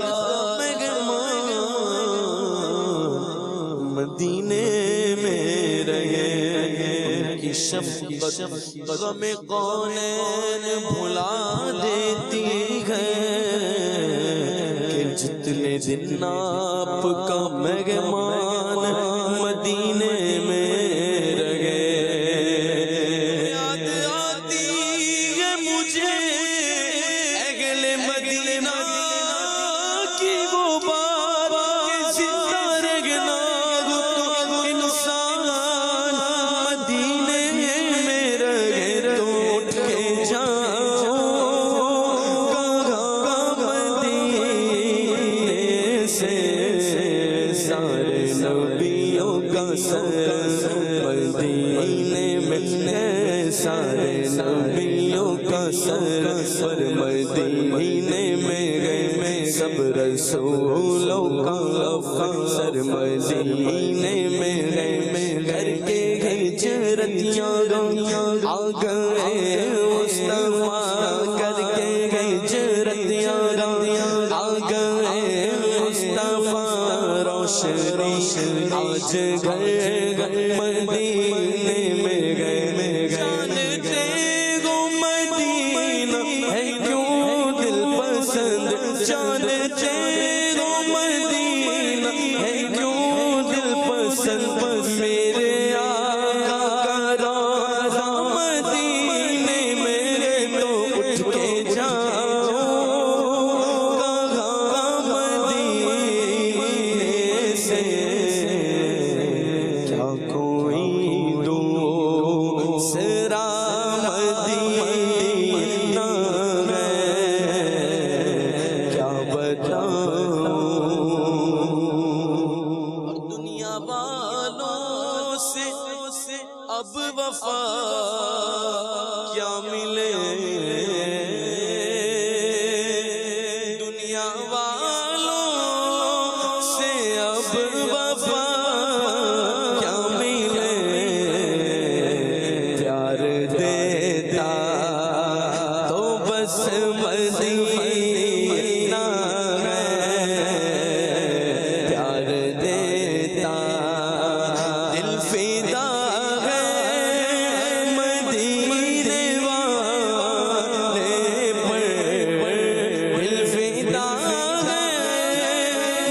D: مدینے میں رہے کی شفقت غم کونین بھلا دیتی ہے کہ جتنے دن آپ کا مہمان مدینے میں رہے یاد آتی ہے مجھے اہل مدینہ کی وہ بات کہ زندہ رہنا تو انسان مدینے میں رہے تو اٹھ کے جاؤ مدینے سے سارے نبیوں کا سر مدینے میں سارے نبیوں کا سر پر مدینے میں گئے سب رسولوں کا سر مدینے میں گئے گھر کے ہجرتیاں آ گئے مصطفیٰ کر کے ہجرتیاں آ گئے مصطفیٰ روشنی آج گھر مدینے میں گئے جانتے گو مدینہ ہے کیوں دل پسند جانتے گو مدینہ ہے کیوں دل پسند میرے آقا کا روضہ مدینے میں تو اٹھ کے جاؤ مدینے سے کیا کوئی دوسرا مدینہ ہے کیا بتاؤں دنیا والوں سے اب وفا کیا ملے دنیا والوں سے اب وفا کیا ملے پیار دیتا تو بس مدینہ ہے پیار دیتا دل فدا ہے مدینے والے پر دل فدا ہے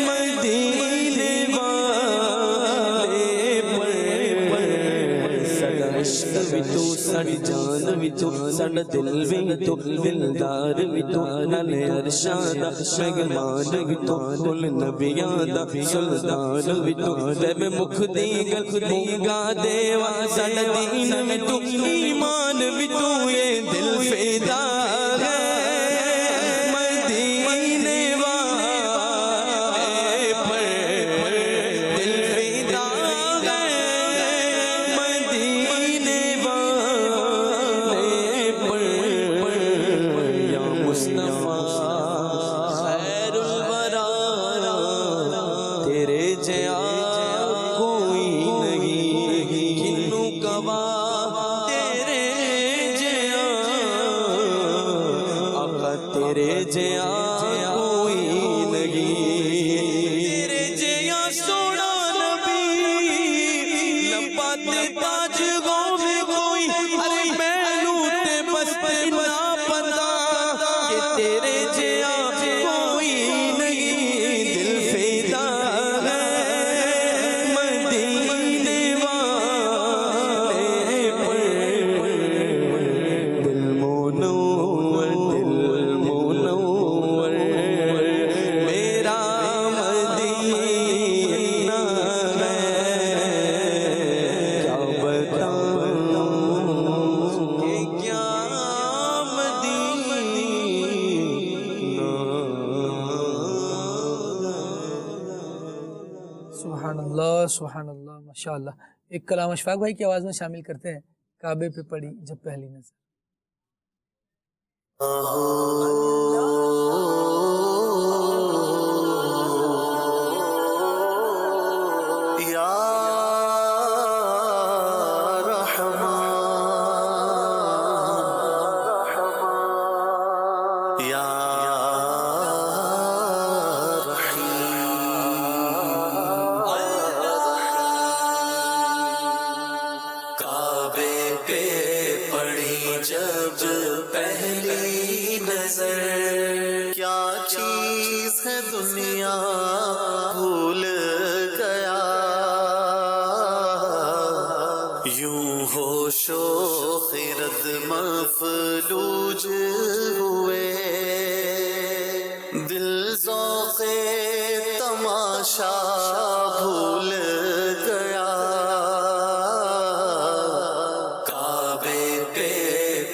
D: مدینے والے پر سڑا عشق بھی تو سڑ جان بھی تو سڑ دل بھی تو دلدار بھی تو نل ارشاد مہمان بھی تو کل نبیاں دا سلطان بھی تو میں مکھ دی گل گا دیوا سڑ دین میں تو ایمان بھی تو یہ دل فدا ہے مدینے والے پر دل فدا ہے مدینے والے پر یا مصطفیٰ خیر الورا تیرے جیا کوئی نہیں کنوں گواہ تیرے جیا آقا تیرے جیا کوئی نہیں تیرے جیا سونا نبی لبات تاج گو میں کوئی ارے مینوں تے بس اتنا پتا کہ تیرے جیا کوئی نہیں دل فدا ہے مدینے والے پر دل منور میرا مدینہ ہے کیا بتاؤں کہ کیا
B: سبحان اللہ سبحان اللہ ماشاءاللہ. ایک کلام اشفاق بھائی کی آواز میں شامل کرتے ہیں. کعبے پہ پڑی جب پہلی نظر.
A: یوں ہوش و خرد مفلوج ہوئے، دل ذوق تماشا بھول گیا، کعبے پہ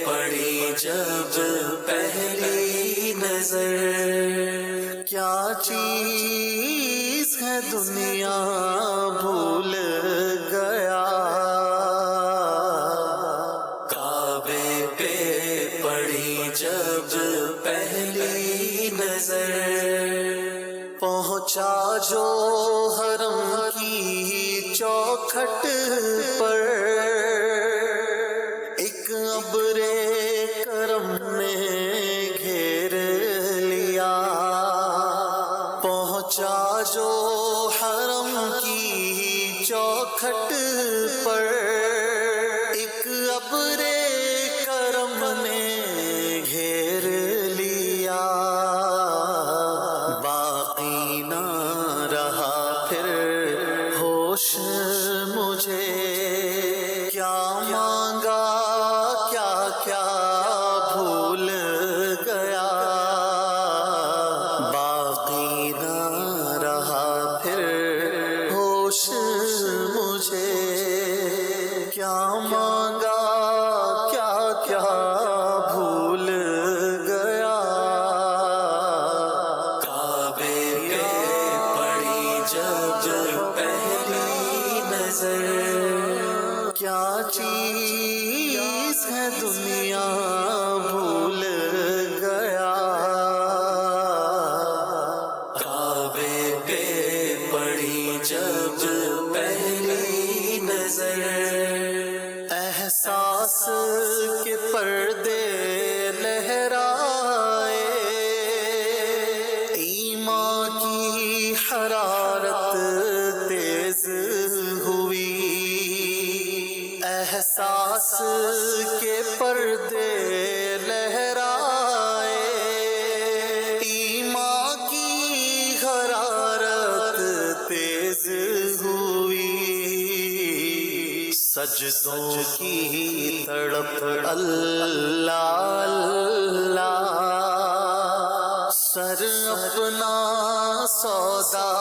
A: پڑی جب پہلی نظر، کیا چیز ہے دنیا بھول گیا، کعبے پہ پڑی جب پہلی نظر، پہنچا جو حرم کی چوکھٹ پر، ایک ابر کرم نے گھیر لیا، پہنچا جو حرم کی چوکھٹ پر، ایک ابر کرم نے گھیر لیا، باقی نہ رہا پھر ہوش مجھے، کیا مانگا کیا کیا بھول گیا، باقی نہ رہا پھر ہوش مجھے، کیا مانگا کیا کیا بھول گیا، کعبے پہ پڑی جب پہلی نظر، کیا چیز ہے دنیا بھول گیا، کعبے پہ پڑی جب پہلی نظر، احساس کے پردے لہرائے، ایمان کی حرارت تیز ہوئی، احساس کے پردے لہرائے، ایمان کی حرارت تیز ہوئی، سجدوں کی تڑپ اللہ اللہ، سر اپنا سودا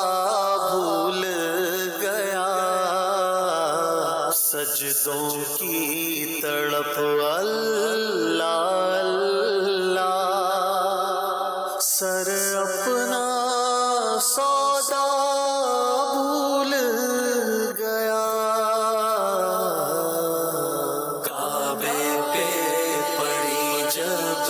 A: بھول گیا، سجدوں کی تڑپ اللہ اللہ، سر اپنا سودا بھول گیا، کعبے پہ پڑی جب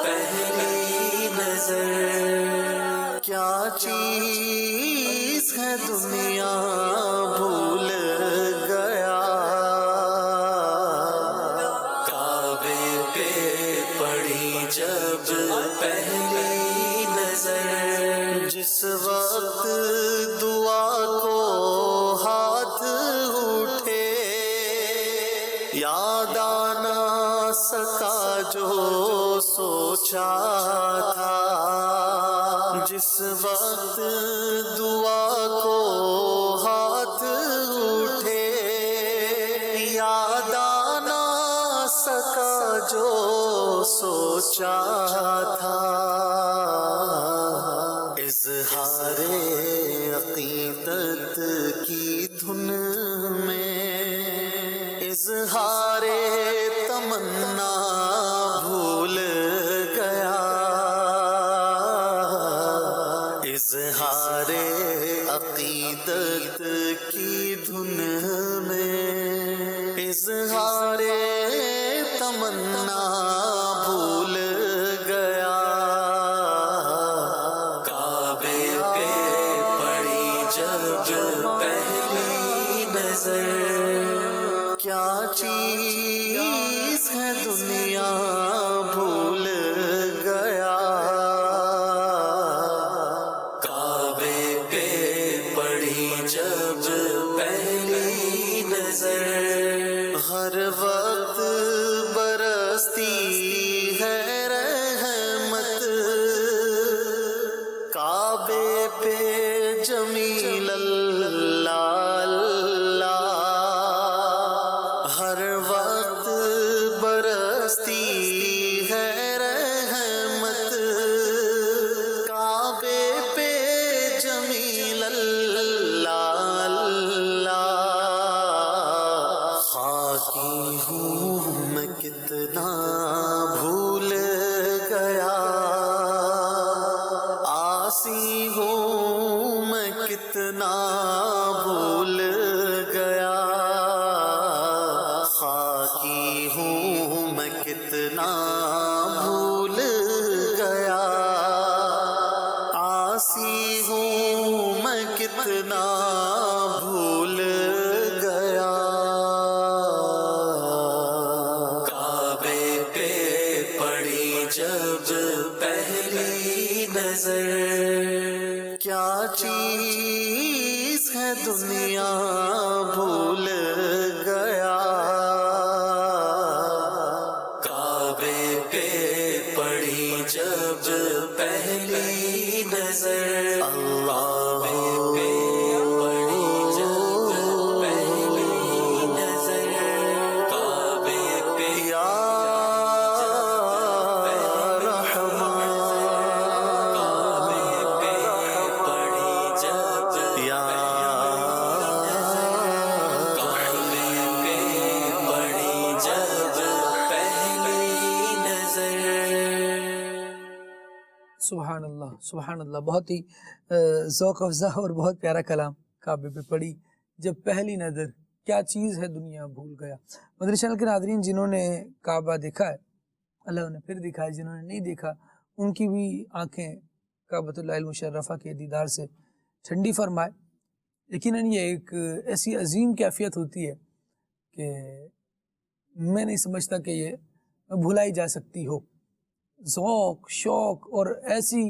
A: پہلی نظر، کیا چیز ہے دنیا بھول گیا، کعبے پہ پڑی جب پہلی نظر، جس وقت دعا کو ہاتھ اٹھے، یاد آنا سکا جو سوچا تھا، جس وقت دعا کو ہاتھ اٹھے، یاد آنا سکا جو سوچا تھا، اظہار عقیدت کی دھن میں، اظہار تمنا بھول گیا، اظہار عقیدت کی دھن میں، اظہار تمنا بھول گیا، کعبے پہ پڑی جب پہلی نظر، کیا چیز ہے دنیا بھول گیا، کعبے پہ پڑی جب پہلی نظر، ہر وقت برستی ہے رحمت، کعبے پہ جمیل اللہ اللہ، کتنا بھول گیا، خاکی ہوں میں کتنا بھول گیا، عاصی ہوں میں کتنا بھول گیا، کعبے پہ پڑی جب پہلی نظر، کیا چیز ہے دنیا بھول گیا، کعبے پہ پڑی جب پہلی نظر، اللہ پہ پڑی جب پہلی نظر، کعبے پہ یا
B: سبحان اللہ سبحان اللہ، بہت ہی ذوق افزا اور بہت پیارا کلام. کعبے پہ پڑی جب پہلی نظر، کیا چیز ہے دنیا بھول گیا. مدنی چینل کے ناظرین، جنہوں نے کعبہ دیکھا ہے اللہ انہیں پھر دکھائے، جنہوں نے نہیں دیکھا ان کی بھی آنکھیں کعبۃ اللہ المشرفہ کے دیدار سے ٹھنڈی فرمائے. یقیناً یہ ایک ایسی عظیم کیفیت ہوتی ہے کہ میں نہیں سمجھتا کہ یہ بھلائی جا سکتی ہو. ذوق، شوق اور ایسی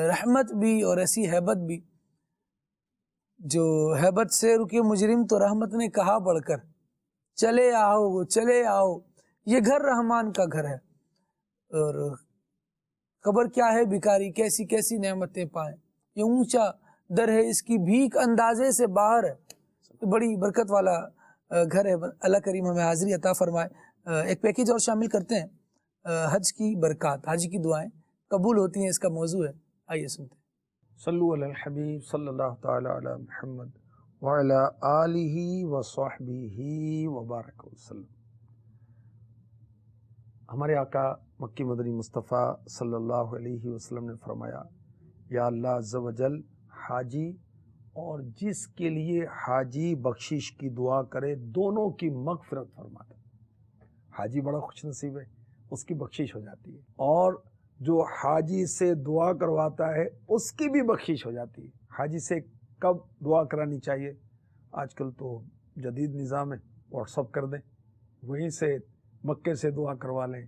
B: رحمت بھی اور ایسی ہیبت بھی، جو ہیبت سے رکے مجرم تو رحمت نے کہا بڑھ کر چلے آؤ چلے آؤ، یہ گھر رحمان کا گھر ہے. اور خبر کیا ہے بیکاری کیسی کیسی نعمتیں پائیں، یہ اونچا در ہے اس کی بھیک اندازے سے باہر ہے، بڑی برکت والا گھر ہے. اللہ کریم ہمیں حاضری عطا فرمائے. ایک پیکیج اور شامل کرتے ہیں، حج کی برکات، حج کی دعائیں قبول ہوتی ہیں، اس کا موضوع ہے. آئیے سنتے ہیں.
F: صلو علی الحبیب صلی اللہ تعالی علی محمد وعلی آلہ وصحبہ وبارک وسلم. ہمارے آقا مکی مدنی مصطفیٰ صلی اللہ علیہ وسلم نے فرمایا، یا اللہ عز و جل حاجی اور جس کے لیے حاجی بخشش کی دعا کرے دونوں کی مغفرت فرما دے. حاجی بڑا خوش نصیب ہے، اس کی بخشش ہو جاتی ہے، اور جو حاجی سے دعا کرواتا ہے اس کی بھی بخشش ہو جاتی ہے. حاجی سے کب دعا کرانی چاہیے؟ آج کل تو جدید نظام ہے، واٹس اپ کر دیں، وہیں سے مکے سے دعا کروا لیں،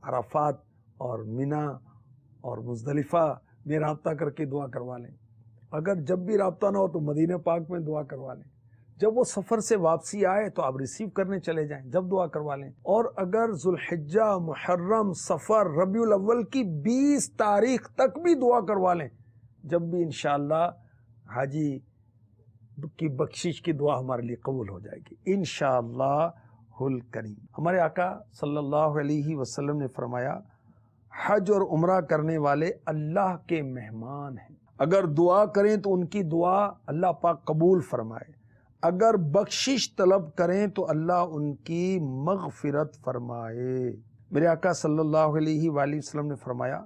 F: عرفات اور مینا اور مزدلفہ میں رابطہ کر کے دعا کروا لیں. اگر جب بھی رابطہ نہ ہو تو مدینہ پاک میں دعا کروا لیں. جب وہ سفر سے واپسی آئے تو آپ ریسیو کرنے چلے جائیں، جب دعا کروا لیں. اور اگر ذوالحجہ، محرم، سفر، ربیع الاول کی 20 تاریخ تک بھی دعا کروا لیں، جب بھی انشاءاللہ حاجی کی بخشش کی دعا ہمارے لیے قبول ہو جائے گی انشاءاللہ الکریم. ہمارے آقا صلی اللہ علیہ وسلم نے فرمایا، حج اور عمرہ کرنے والے اللہ کے مہمان ہیں. اگر دعا کریں تو ان کی دعا اللہ پاک قبول فرمائے، اگر بخشش طلب کریں تو اللہ ان کی مغفرت فرمائے. میرے آقا صلی اللہ علیہ وآلہ وسلم نے فرمایا،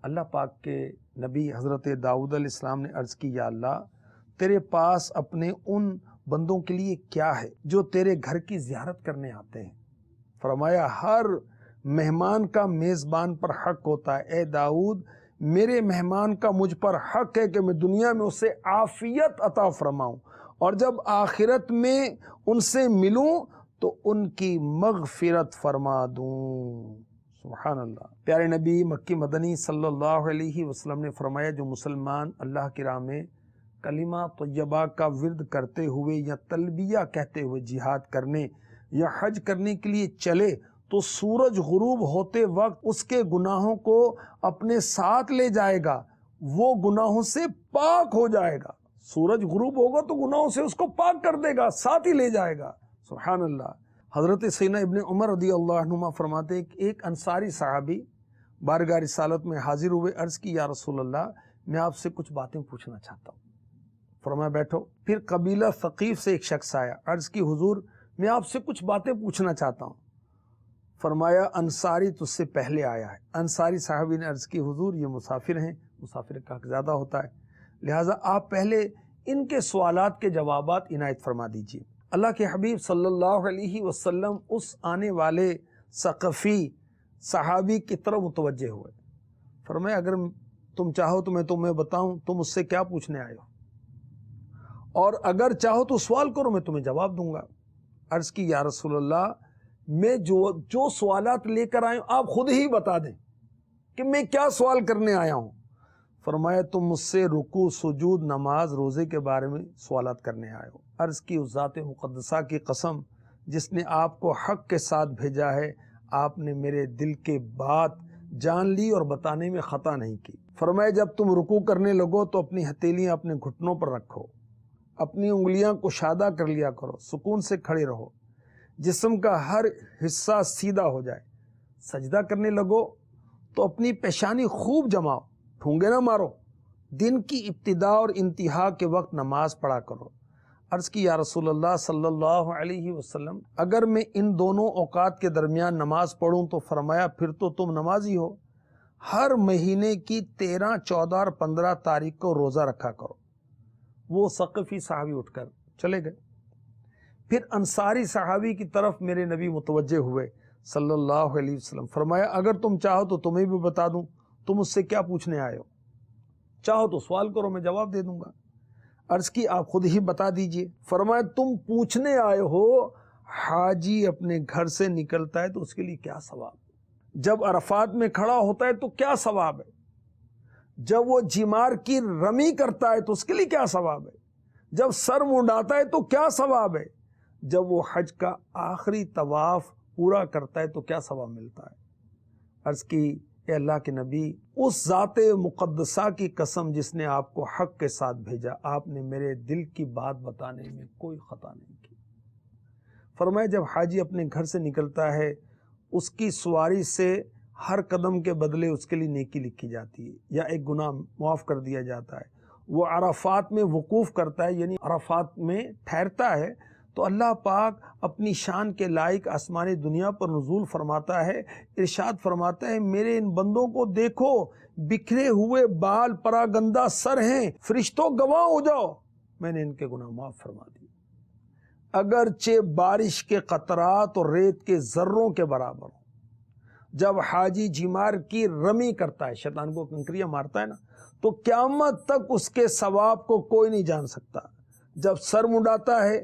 F: اللہ پاک کے نبی حضرت داؤد علیہ السلام نے عرض کی، یا اللہ تیرے پاس اپنے ان بندوں کے لیے کیا ہے جو تیرے گھر کی زیارت کرنے آتے ہیں؟ فرمایا، ہر مہمان کا میزبان پر حق ہوتا ہے. اے داؤد، میرے مہمان کا مجھ پر حق ہے کہ میں دنیا میں اسے عافیت عطا فرماؤں، اور جب آخرت میں ان سے ملوں تو ان کی مغفرت فرما دوں. سبحان اللہ. پیارے نبی مکی مدنی صلی اللہ علیہ وسلم نے فرمایا، جو مسلمان اللہ کی راہ میں کلمہ طیبہ کا ورد کرتے ہوئے یا تلبیہ کہتے ہوئے جہاد کرنے یا حج کرنے کے لیے چلے تو سورج غروب ہوتے وقت اس کے گناہوں کو اپنے ساتھ لے جائے گا، وہ گناہوں سے پاک ہو جائے گا. سورج غروب ہوگا تو گناہوں سے اس کو پاک کر دے گا، ساتھ ہی لے جائے گا. سبحان اللہ. حضرت سیدنا ابن عمر رضی اللہ عنہما فرماتے ہیں کہ ایک انصاری صحابی بارگاہ رسالت میں حاضر ہوئے، عرض کی، یا رسول اللہ میں آپ سے کچھ باتیں پوچھنا چاہتا ہوں. فرمایا بیٹھو. پھر قبیلہ ثقیف سے ایک شخص آیا، عرض کی، حضور میں آپ سے کچھ باتیں پوچھنا چاہتا ہوں. فرمایا، انصاری تجھ سے پہلے آیا ہے. انصاری صحابی نے عرض کی، حضور یہ مسافر ہیں، مسافر کا حق زیادہ ہوتا ہے،
K: لہٰذا آپ پہلے ان کے سوالات کے جوابات عنایت فرما دیجیے۔ اللہ کے حبیب صلی اللہ علیہ وسلم اس آنے والے ثقفی صحابی کی طرف متوجہ ہوئے، فرمایا اگر تم چاہو تو میں تمہیں بتاؤں تم اس سے کیا پوچھنے آئے ہو، اور اگر چاہو تو سوال کرو میں تمہیں جواب دوں گا۔ عرض کی یا رسول اللہ میں جو سوالات لے کر آیا ہوں آپ خود ہی بتا دیں کہ میں کیا سوال کرنے آیا ہوں۔ فرمایا تم مجھ سے رکوع، سجود، نماز، روزے کے بارے میں سوالات کرنے آئے ہو۔ عرض کی اس ذات مقدسہ کی قسم جس نے آپ کو حق کے ساتھ بھیجا ہے، آپ نے میرے دل کے بات جان لی اور بتانے میں خطا نہیں کی۔ فرمایا جب تم رکوع کرنے لگو تو اپنی ہتھیلیاں اپنے گھٹنوں پر رکھو، اپنی انگلیاں کشادہ کر لیا کرو، سکون سے کھڑے رہو، جسم کا ہر حصہ سیدھا ہو جائے۔ سجدہ کرنے لگو تو اپنی پیشانی خوب جماؤ، ٹھونگے نہ مارو، دن کی ابتدا اور انتہا کے وقت نماز پڑھا کرو۔ عرض کی یا رسول اللہ صلی اللہ علیہ وسلم اگر میں ان دونوں اوقات کے درمیان نماز پڑھوں تو فرمایا پھر تو تم نمازی ہو، ہر مہینے کی 13، 14 اور 15 تاریخ کو روزہ رکھا کرو۔ وہ ثقفی صحابی اٹھ کر چلے گئے۔ پھر انصاری صحابی کی طرف میرے نبی متوجہ ہوئے صلی اللہ علیہ وسلم، فرمایا اگر تم چاہو تو تمہیں بھی بتا دوں تم اس سے کیا پوچھنے آئے ہو، چاہو تو سوال کرو میں جواب دے دوں گا۔ عرض کی آپ خود ہی بتا دیجئے۔ فرمایا تم پوچھنے آئے ہو حاجی اپنے گھر سے نکلتا ہے تو اس کے لیے کیا ثواب، جب عرفات میں کھڑا ہوتا ہے تو کیا ثواب ہے، جب وہ جمار کی رمی کرتا ہے تو اس کے لیے کیا ثواب ہے، جب سر منڈاتا ہے تو کیا ثواب ہے، جب وہ حج کا آخری طواف پورا کرتا ہے تو کیا ثواب ملتا ہے۔ عرض کی اے اللہ کے نبی اس ذات مقدسہ کی قسم جس نے آپ کو حق کے ساتھ بھیجا، آپ نے میرے دل کی بات بتانے میں کوئی خطا نہیں کی۔ فرمایا جب حاجی اپنے گھر سے نکلتا ہے اس کی سواری سے ہر قدم کے بدلے اس کے لیے نیکی لکھی جاتی ہے یا ایک گناہ معاف کر دیا جاتا ہے۔ وہ عرفات میں وقوف کرتا ہے یعنی عرفات میں ٹھہرتا ہے تو اللہ پاک اپنی شان کے لائق آسمانی دنیا پر نزول فرماتا ہے، ارشاد فرماتا ہے میرے ان بندوں کو دیکھو بکھرے ہوئے بال، پراگندہ سر ہیں، فرشتوں گواہ ہو جاؤ میں نے ان کے گناہ معاف فرما دیے، اگرچہ بارش کے قطرات اور ریت کے ذروں کے برابر ہوں۔ جب حاجی جمار کی رمی کرتا ہے، شیطان کو کنکریاں مارتا ہے نا، تو قیامت تک اس کے ثواب کو کوئی نہیں جان سکتا۔ جب سر منڈاتا ہے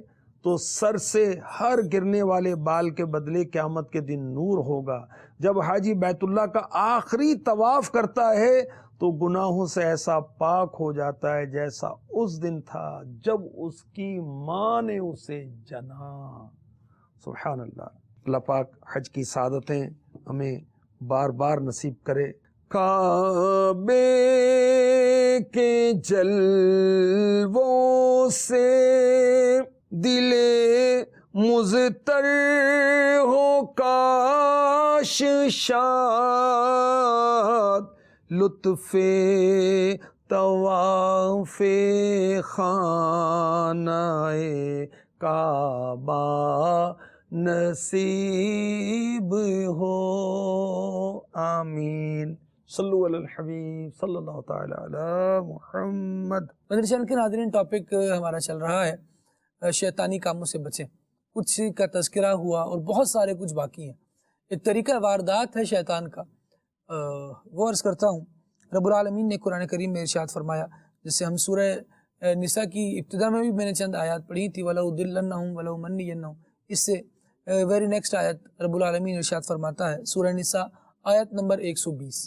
K: تو سر سے ہر گرنے والے بال کے بدلے قیامت کے دن نور ہوگا۔ جب حاجی بیت اللہ کا آخری طواف کرتا ہے تو گناہوں سے ایسا پاک ہو جاتا ہے جیسا اس دن تھا جب اس کی ماں نے اسے جنا۔ سبحان اللہ۔ اللہ پاک حج کی سعادتیں ہمیں بار بار نصیب کرے۔ کعبے کے جلووں سے دل مضطر ہو کاش شاد، لطف طواف خانہ کعبہ نصیب ہو، آمین۔ صلو علی الحبیب صلی اللہ تعالی علی محمد۔
B: مدنی چینل کے ناظرین، ٹاپک ہمارا چل رہا ہے شیطانی کاموں سے بچیں۔ کچھ کا تذکرہ ہوا اور بہت سارے کچھ باقی ہیں۔ ایک طریقہ واردات ہے شیطان کا، وہ عرض کرتا ہوں رب العالمین نے قرآن کریم میں ارشاد فرمایا، جس سے ہم سورہ نساء کی ابتدا میں بھی میں نے چند آیات پڑھی تھی، وَلَوْدِلَّنَّهُمْ وَلَوْمَنِّيَنَّهُمْ، اس سے ویری نیکسٹ آیت رب العالمین ارشاد فرماتا ہے سورہ نساء آیت نمبر 120،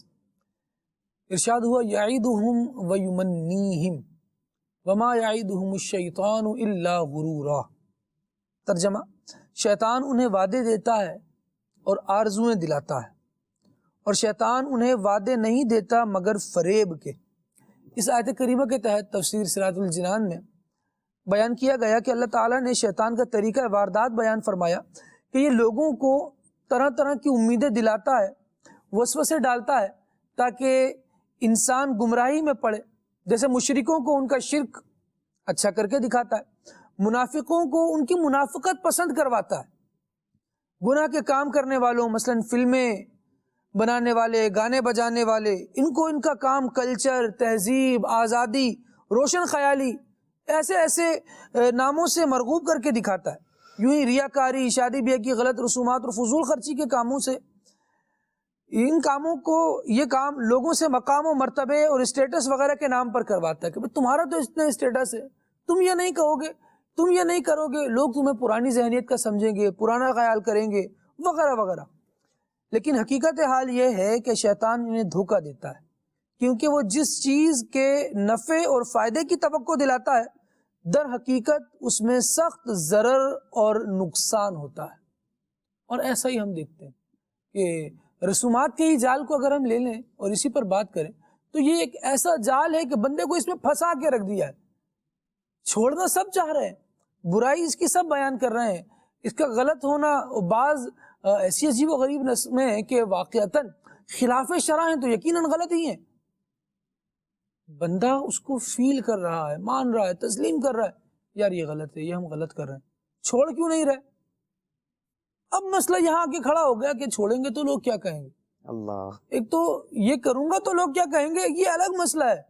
B: ارشاد ہوا یعیدہم ویمنیہم وما یعیدہم الشیطان الا غرورا۔ ترجمہ، شیطان انہیں وعدے دیتا ہے اور آرزویں دلاتا ہے، اور شیطان انہیں وعدے نہیں دیتا مگر فریب کے۔ اس آیت کریمہ کے تحت تفسیر صراط الجنان میں بیان کیا گیا کہ اللہ تعالیٰ نے شیطان کا طریقہ واردات بیان فرمایا کہ یہ لوگوں کو طرح طرح کی امیدیں دلاتا ہے، وسوسے ڈالتا ہے تاکہ انسان گمراہی میں پڑے۔ جیسے مشرکوں کو ان کا شرک اچھا کر کے دکھاتا ہے، منافقوں کو ان کی منافقت پسند کرواتا ہے، گناہ کے کام کرنے والوں مثلا فلمیں بنانے والے، گانے بجانے والے، ان کو ان کا کام کلچر، تہذیب، آزادی روشن خیالی، ایسے ایسے ناموں سے مرغوب کر کے دکھاتا ہے، یوں ہی ریاکاری، شادی بیاہ کی غلط رسومات اور فضول خرچی کے کاموں سے، ان کاموں کو یہ کام لوگوں سے مقام و مرتبے اور اسٹیٹس وغیرہ کے نام پر کرواتا ہے کہ تمہارا تو اتنا اسٹیٹس ہے، تم یہ نہیں کہو گے، تم یہ نہیں کرو گے، لوگ تمہیں پرانی ذہنیت کا سمجھیں گے، پرانا خیال کریں گے وغیرہ وغیرہ۔ لیکن حقیقت حال یہ ہے کہ شیطان انہیں دھوکہ دیتا ہے، کیونکہ وہ جس چیز کے نفع اور فائدے کی توقع دلاتا ہے در حقیقت اس میں سخت ضرر اور نقصان ہوتا ہے۔ اور ایسا ہی ہم دیکھتے ہیں کہ رسومات کے ہی جال کو اگر ہم لے لیں اور اسی پر بات کریں تو یہ ایک ایسا جال ہے کہ بندے کو اس میں پھنسا کے رکھ دیا ہے، چھوڑنا سب چاہ رہے ہیں، برائی اس کی سب بیان کر رہے ہیں، اس کا غلط ہونا بعض ایسی عجیب و غریب نسمیں ہیں کہ واقعتاً خلاف شرع ہیں تو یقیناً غلط ہی ہیں، بندہ اس کو فیل کر رہا ہے، مان رہا ہے، تسلیم کر رہا ہے یار یہ غلط ہے، یہ ہم غلط کر رہے ہیں، چھوڑ کیوں نہیں رہے؟ اب مسئلہ یہاں آ کے کھڑا ہو گیا کہ چھوڑیں گے تو لوگ کیا کہیں گے،
E: اللہ،
B: ایک تو یہ کروں گا تو لوگ کیا کہیں گے، یہ الگ مسئلہ ہے۔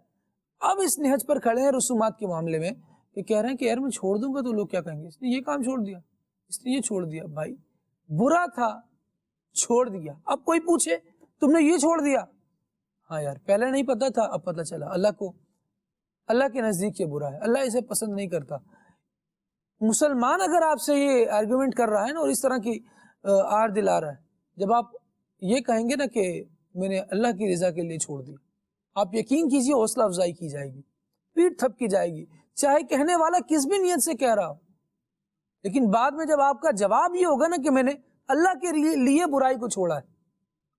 B: اب اس نہج پر کھڑے ہیں رسومات کے معاملے میں کہ کہہ رہے ہیں کہ یار میں چھوڑ دوں گا تو لوگ کیا کہیں گے، اس نے یہ کام چھوڑ دیا، اس نے یہ چھوڑ دیا، بھائی برا تھا چھوڑ دیا، اب کوئی پوچھے تم نے یہ چھوڑ دیا، ہاں یار پہلے نہیں پتا تھا اب پتا چلا، اللہ کے نزدیک یہ برا ہے، اللہ اسے پسند نہیں کرتا۔ مسلمان اگر آپ سے یہ آرگومنٹ کر رہا ہے نا اور اس طرح کی آر دلا رہا ہے، جب آپ یہ کہیں گے نا کہ میں نے اللہ کی رضا کے لیے چھوڑ دیا، آپ یقین کیجئے حوصلہ افزائی کی جائے گی، پیٹ تھپ کی جائے گی، چاہے کہنے والا کس بھی نیت سے کہہ رہا ہو، لیکن بعد میں جب آپ کا جواب یہ ہوگا نا کہ میں نے اللہ کے لیے برائی کو چھوڑا ہے،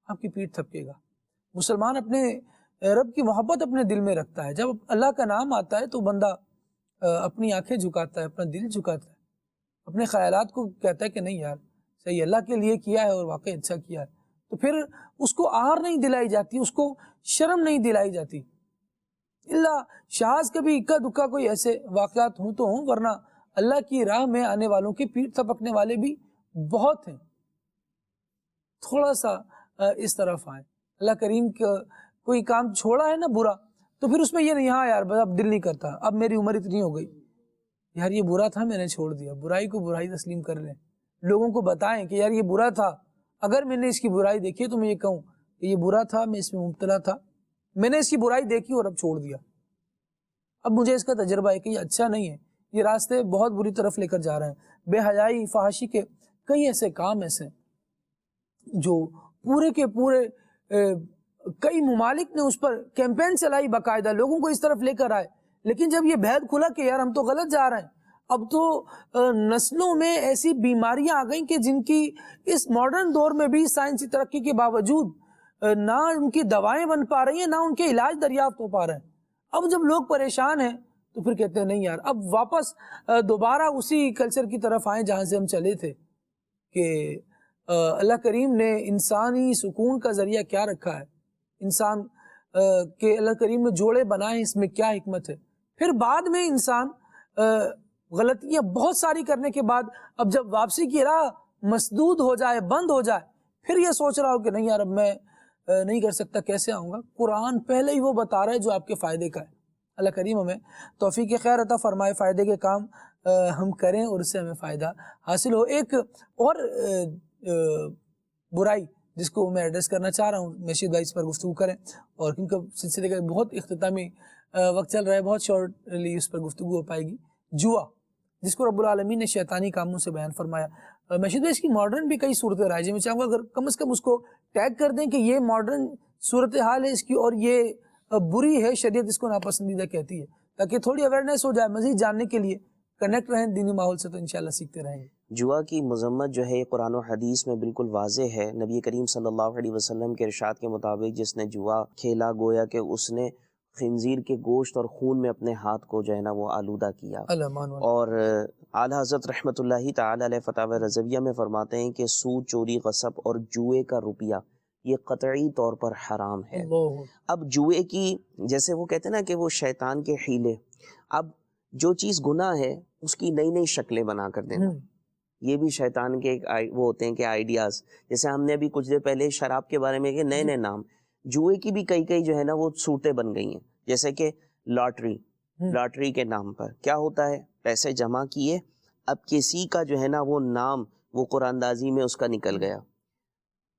B: آپ کی پیٹ تھپکے گا۔ مسلمان اپنے رب کی محبت اپنے دل میں رکھتا ہے، جب اللہ کا نام آتا ہے تو بندہ اپنی آنکھیں جھکاتا ہے، اپنا دل جھکاتا ہے، اپنے خیالات کو کہتا ہے کہ نہیں یار صحیح اللہ کے لیے کیا ہے اور واقعی اچھا کیا ہے، تو پھر اس کو آر نہیں دلائی جاتی، اس کو شرم نہیں دلائی جاتی، اللہ شاذ کبھی اکا دکا کوئی ایسے واقعات ہوں تو ہوں، ورنہ اللہ کی راہ میں آنے والوں کی پیٹ تھپکنے والے بھی بہت ہیں۔ تھوڑا سا اس طرف آئیں، اللہ کریم کا کوئی کام چھوڑا ہے نا برا تو پھر اس میں یہ نہیں ہاں یار اب دل نہیں کرتا، اب میری عمر اتنی ہو گئی یار یہ برا تھا میں نے چھوڑ دیا، برائی کو برائی تسلیم کر لیں، لوگوں کو بتائیں کہ یار یہ برا تھا، اگر میں نے اس کی برائی دیکھی تو میں یہ کہوں کہ یہ برا تھا، میں اس میں مبتلا تھا، میں نے اس کی برائی دیکھی اور اب چھوڑ دیا، اب مجھے اس کا تجربہ ہے کہ یہ اچھا نہیں ہے، یہ راستے بہت بری طرف لے کر جا رہے ہیں، بے حیائی فحاشی کے کئی ایسے کام ایسے جو پورے کے پورے کئی ممالک نے اس پر کیمپین چلائی، باقاعدہ لوگوں کو اس طرف لے کر آئے، لیکن جب یہ بھید کھلا کہ یار ہم تو غلط جا رہے ہیں، اب تو نسلوں میں ایسی بیماریاں آ گئیں کہ جن کی اس ماڈرن دور میں بھی سائنسی ترقی کے باوجود نہ ان کی دوائیں بن پا رہی ہیں، نہ ان کے علاج دریافت ہو پا رہے ہیں۔ اب جب لوگ پریشان ہیں تو پھر کہتے ہیں نہیں یار اب واپس دوبارہ اسی کلچر کی طرف آئیں جہاں سے ہم چلے تھے، کہ اللہ کریم نے انسانی سکون کا ذریعہ کیا رکھا ہے، انسان کے اللہ کریم نے جوڑے بنائے، اس میں کیا حکمت ہے۔ پھر بعد میں انسان غلطیاں بہت ساری کرنے کے بعد اب جب واپسی کی راہ مسدود ہو جائے، بند ہو جائے، پھر یہ سوچ رہا ہو کہ نہیں یار اب میں نہیں کر سکتا، کیسے آؤں گا؟ قرآن پہلے ہی وہ بتا رہا ہے جو آپ کے فائدے کا ہے۔ اللہ کریم ہمیں توفیق خیر عطا فرمائے، فائدے کے کام ہم کریں اور اس سے ہمیں فائدہ حاصل ہو۔ ایک اور برائی جس کو میں ایڈریس کرنا چاہ رہا ہوں، مشید بھائی اس پر گفتگو کریں، اور کیونکہ سلسلے کا بہت اختتامی وقت چل رہا ہے، بہت شارٹلی اس پر گفتگو ہو پائے گی۔ جوا، جس کو رب العالمین نے شیطانی کاموں سے بیان فرمایا، مشید بھائی اس کی ماڈرن بھی کئی صورتیں رائج ہیں، میں چاہوں گا اگر کم از کم اس کو ٹیگ کر دیں کہ یہ ماڈرن صورتحال ہے اس کی اور یہ بری ہے، شریعت اس کو ناپسندیدہ کہتی ہے، تاکہ تھوڑی اویئرنیس ہو جائے، مزید جاننے کے لیے کنیکٹ رہیں دینی ماحول سے، تو انشاءاللہ سیکھتے رہیں گے۔
E: جوا کی مذمت جو ہے قرآن و حدیث میں بالکل واضح ہے۔ نبی کریم صلی اللہ علیہ وسلم کے ارشاد کے مطابق جس نے جوا کھیلا گویا کہ اس نے خنزیر کے گوشت اور خون میں اپنے ہاتھ کو جو ہے نا وہ آلودہ کیا۔ اور اعلیٰ حضرت رحمۃ اللہ تعالی علیہ فتاوی رضویہ میں فرماتے ہیں کہ سود، چوری، غصب اور جوئے کا روپیہ یہ قطعی طور پر حرام ہے۔ اب جوئے کی جیسے وہ کہتے ہیں نا کہ وہ شیطان کے حیلے، اب جو چیز گناہ ہے اس کی نئی نئی شکلیں بنا کر دینا، یہ بھی شیطان کے وہ ہوتے ہیں کہ آئیڈیاز، جیسے ہم نے ابھی کچھ دیر پہلے شراب کے بارے میں کہ نئے نئے نام، جوئے کی بھی کئی جو ہے نا وہ صورتیں بن گئی ہیں، جیسے کہ لاٹری، لاٹری کے نام پر کیا ہوتا ہے، پیسے جمع کیے، اب کسی کا جو ہے نا وہ نام وہ قرآن اندازی میں اس کا نکل گیا.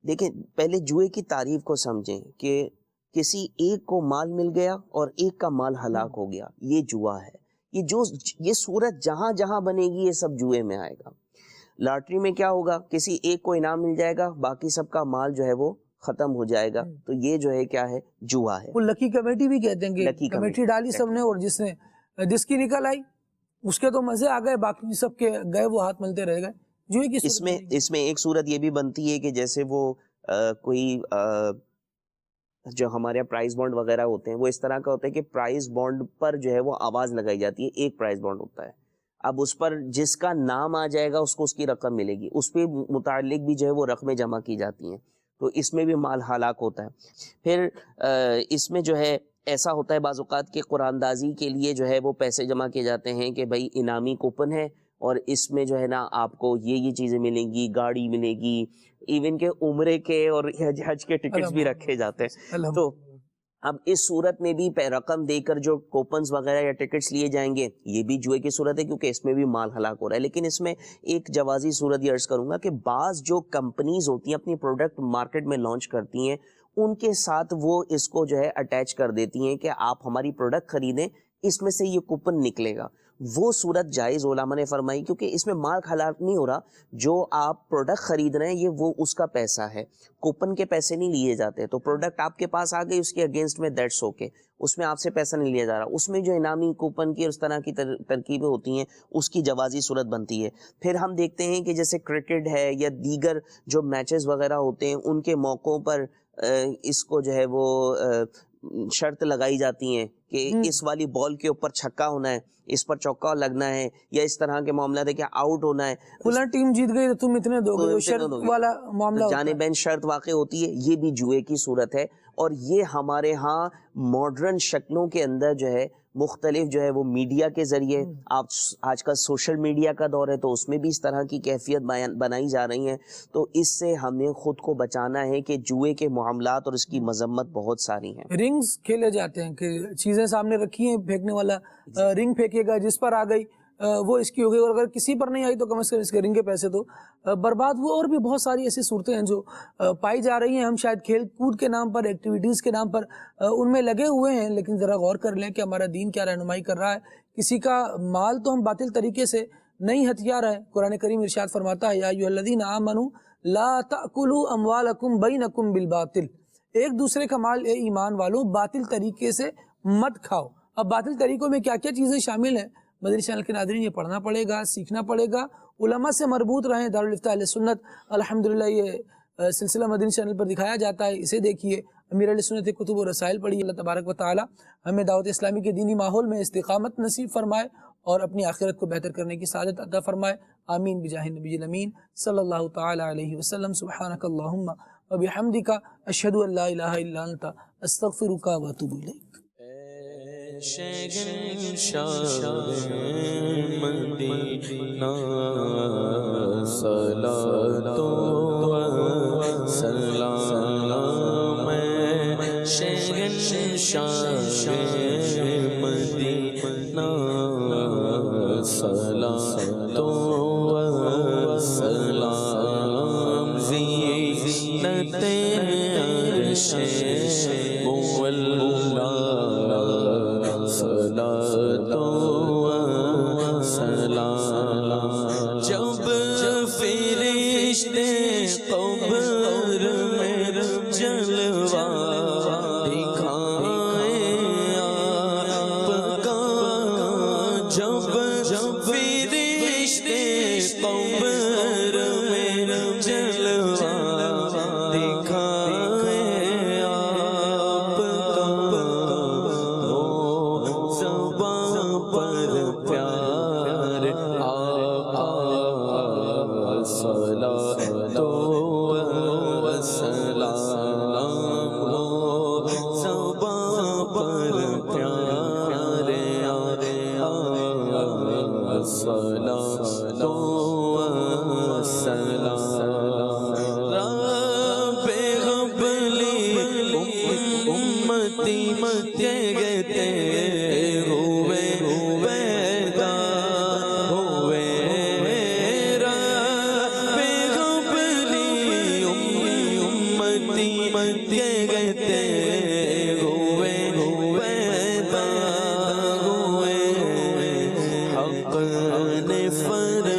E: دیکھیں پہلے جوئے کی تعریف کو سمجھیں کہ کسی ایک کو مال مل گیا اور ایک کا مال ہلاک ہو گیا، یہ جوا ہے. یہ صورت جہاں جہاں بنے گی یہ سب جوئے میں آئے گا. لاٹری میں کیا ہوگا، کسی ایک کو انعام مل جائے گا، باقی سب کا مال جو ہے وہ ختم ہو جائے گا. تو یہ جو ہے کیا ہے، جوا ہے.
B: وہ لکی کمیٹی بھی کہتے ہیں کہ کمیٹی ڈالی سب نے اور جس کی نکل آئی اس کے تو مزے آ گئے، باقی سب کے گئے وہ ہاتھ ملتے رہ گئے.
E: اس میں ایک صورت یہ بھی بنتی ہے کہ جیسے وہ کوئی جو ہمارے یہاں پرائز بانڈ وغیرہ ہوتے ہیں وہ اس طرح کا ہوتا ہے کہ پرائز بانڈ پر جو ہے وہ آواز لگائی جاتی ہے. ایک پرائز بانڈ ہوتا ہے، اب اس پر جس کا نام آ جائے گا اس کو اس کی رقم ملے گی، اس پہ متعلق بھی جو ہے وہ رقمیں جمع کی جاتی ہیں. تو اس میں بھی مال ہلاک ہوتا ہے. پھر اس میں جو ہے ایسا ہوتا ہے بعض اوقات کہ قرآن اندازی کے لیے جو ہے وہ پیسے جمع کیے جاتے ہیں کہ بھائی انعامی کوپن ہے اور اس میں جو ہے نا آپ کو یہ چیزیں ملیں گی، گاڑی ملے گی، ایون کہ عمرے کے اور حج کے ٹکٹس بھی رکھے جاتے ہیں. تو اب اس صورت میں بھی رقم دے کر جو کوپنز وغیرہ یا ٹکٹس لیے جائیں گے یہ بھی جوئے کی صورت ہے، کیونکہ اس میں بھی مال ہلاک ہو رہا ہے. لیکن اس میں ایک جوازی صورت یہ عرض کروں گا کہ بعض جو کمپنیز ہوتی ہیں اپنی پروڈکٹ مارکیٹ میں لانچ کرتی ہیں ان کے ساتھ وہ اس کو جو ہے اٹیچ کر دیتی ہیں کہ آپ ہماری پروڈکٹ خریدیں، اس میں سے یہ کوپن نکلے گا. وہ صورت جائز علماء نے فرمائی، کیونکہ اس میں مال ہلاک نہیں ہو رہا، جو آپ پروڈکٹ خرید رہے ہیں یہ وہ اس کا پیسہ ہے، کوپن کے پیسے نہیں لیے جاتے. تو پروڈکٹ آپ کے پاس آ گئی، اس کے اگینسٹ میں دیٹس اوکے، اس میں آپ سے پیسہ نہیں لیا جا رہا. اس میں جو انعامی کوپن کی اس طرح کی ترکیبیں ہوتی ہیں اس کی جوازی صورت بنتی ہے. پھر ہم دیکھتے ہیں کہ جیسے کرکٹ ہے یا دیگر جو میچز وغیرہ ہوتے ہیں ان کے موقعوں پر اس کو جو ہے وہ شرط لگائی جاتی ہیں کہ اس والی بال کے اوپر چھکا ہونا ہے، اس پر چوکا لگنا ہے، یا اس طرح کے معاملات ہے کہ آؤٹ ہونا ہے،
B: فلاں ٹیم جیت گئی تو تم اتنے دو گے، شرط والا معاملہ
E: جانبین شرط واقع ہوتی ہے. یہ بھی جوئے کی صورت ہے. اور یہ ہمارے ہاں ماڈرن شکلوں کے اندر جو ہے مختلف جو ہے وہ میڈیا کے ذریعے، آپ آج کل سوشل میڈیا کا دور ہے تو اس میں بھی اس طرح کی کیفیت بنائی جا رہی ہیں. تو اس سے ہمیں خود کو بچانا ہے کہ جوئے کے معاملات اور اس کی مذمت بہت ساری ہیں.
B: رنگز کھیلے جاتے ہیں کہ چیزیں سامنے رکھی ہیں، پھینکنے والا رنگ پھینکے گا، جس پر آ گئی وہ اس کی ہو گئی، اور اگر کسی پر نہیں آئی تو کم از کم اس کے رنگ کے پیسے تو برباد ہوئے. اور بھی بہت ساری ایسی صورتیں ہیں جو پائی جا رہی ہیں. ہم شاید کھیل کود کے نام پر، ایکٹیویٹیز کے نام پر ان میں لگے ہوئے ہیں، لیکن ذرا غور کر لیں کہ ہمارا دین کیا رہنمائی کر رہا ہے. کسی کا مال تو ہم باطل طریقے سے نہیں ہتھیار ہے. قرآن کریم ارشاد فرماتا ہے یا ایھا الذین آمنوا لا تأکلوا اموالکم بینکم بالباطل، ایک دوسرے کا مال اے ایمان والوں باطل طریقے سے مت کھاؤ. اب باطل طریقوں میں کیا کیا چیزیں شامل ہیں، مدنی چینل کے ناظرین یہ پڑھنا پڑے گا، سیکھنا پڑے گا. علماء سے مربوط رہیں. دارالفتاح اہل سنت الحمدللہ یہ سلسلہ مدنی چینل پر دکھایا جاتا ہے، اسے دیکھیے. امیر اہل سنت کتب و رسائل پڑھیے. اللہ تبارک و تعالی ہمیں دعوت اسلامی کے دینی ماحول میں استقامت نصیب فرمائے اور اپنی آخرت کو بہتر کرنے کی سعادت عطا فرمائے. آمین بجاہ النبی الامین صلی اللہ تعالی علیہ وسلم. سبحانک اللہم و بحمدک، اشہد ان لا الہ الا انت، استغفرک و اتوب الیک.
D: شہنشاہ مدینہ صلاۃ و سلام، شہنشاہ مدینہ صلاۃ و سلام، زینت عرش مولا صلاۃ و سلام. جب فرشتے قبر میں جلوہ دکھائیں آپ کا، جب فرشتے قبر میں جلوہ دکھائیں آپ کا، پر پیار آقا صلاۃ و سلام، زباں پر پیار آقا صلاۃ و سلام. رب حبلی امتی کہتے ہوئے نے فرمایا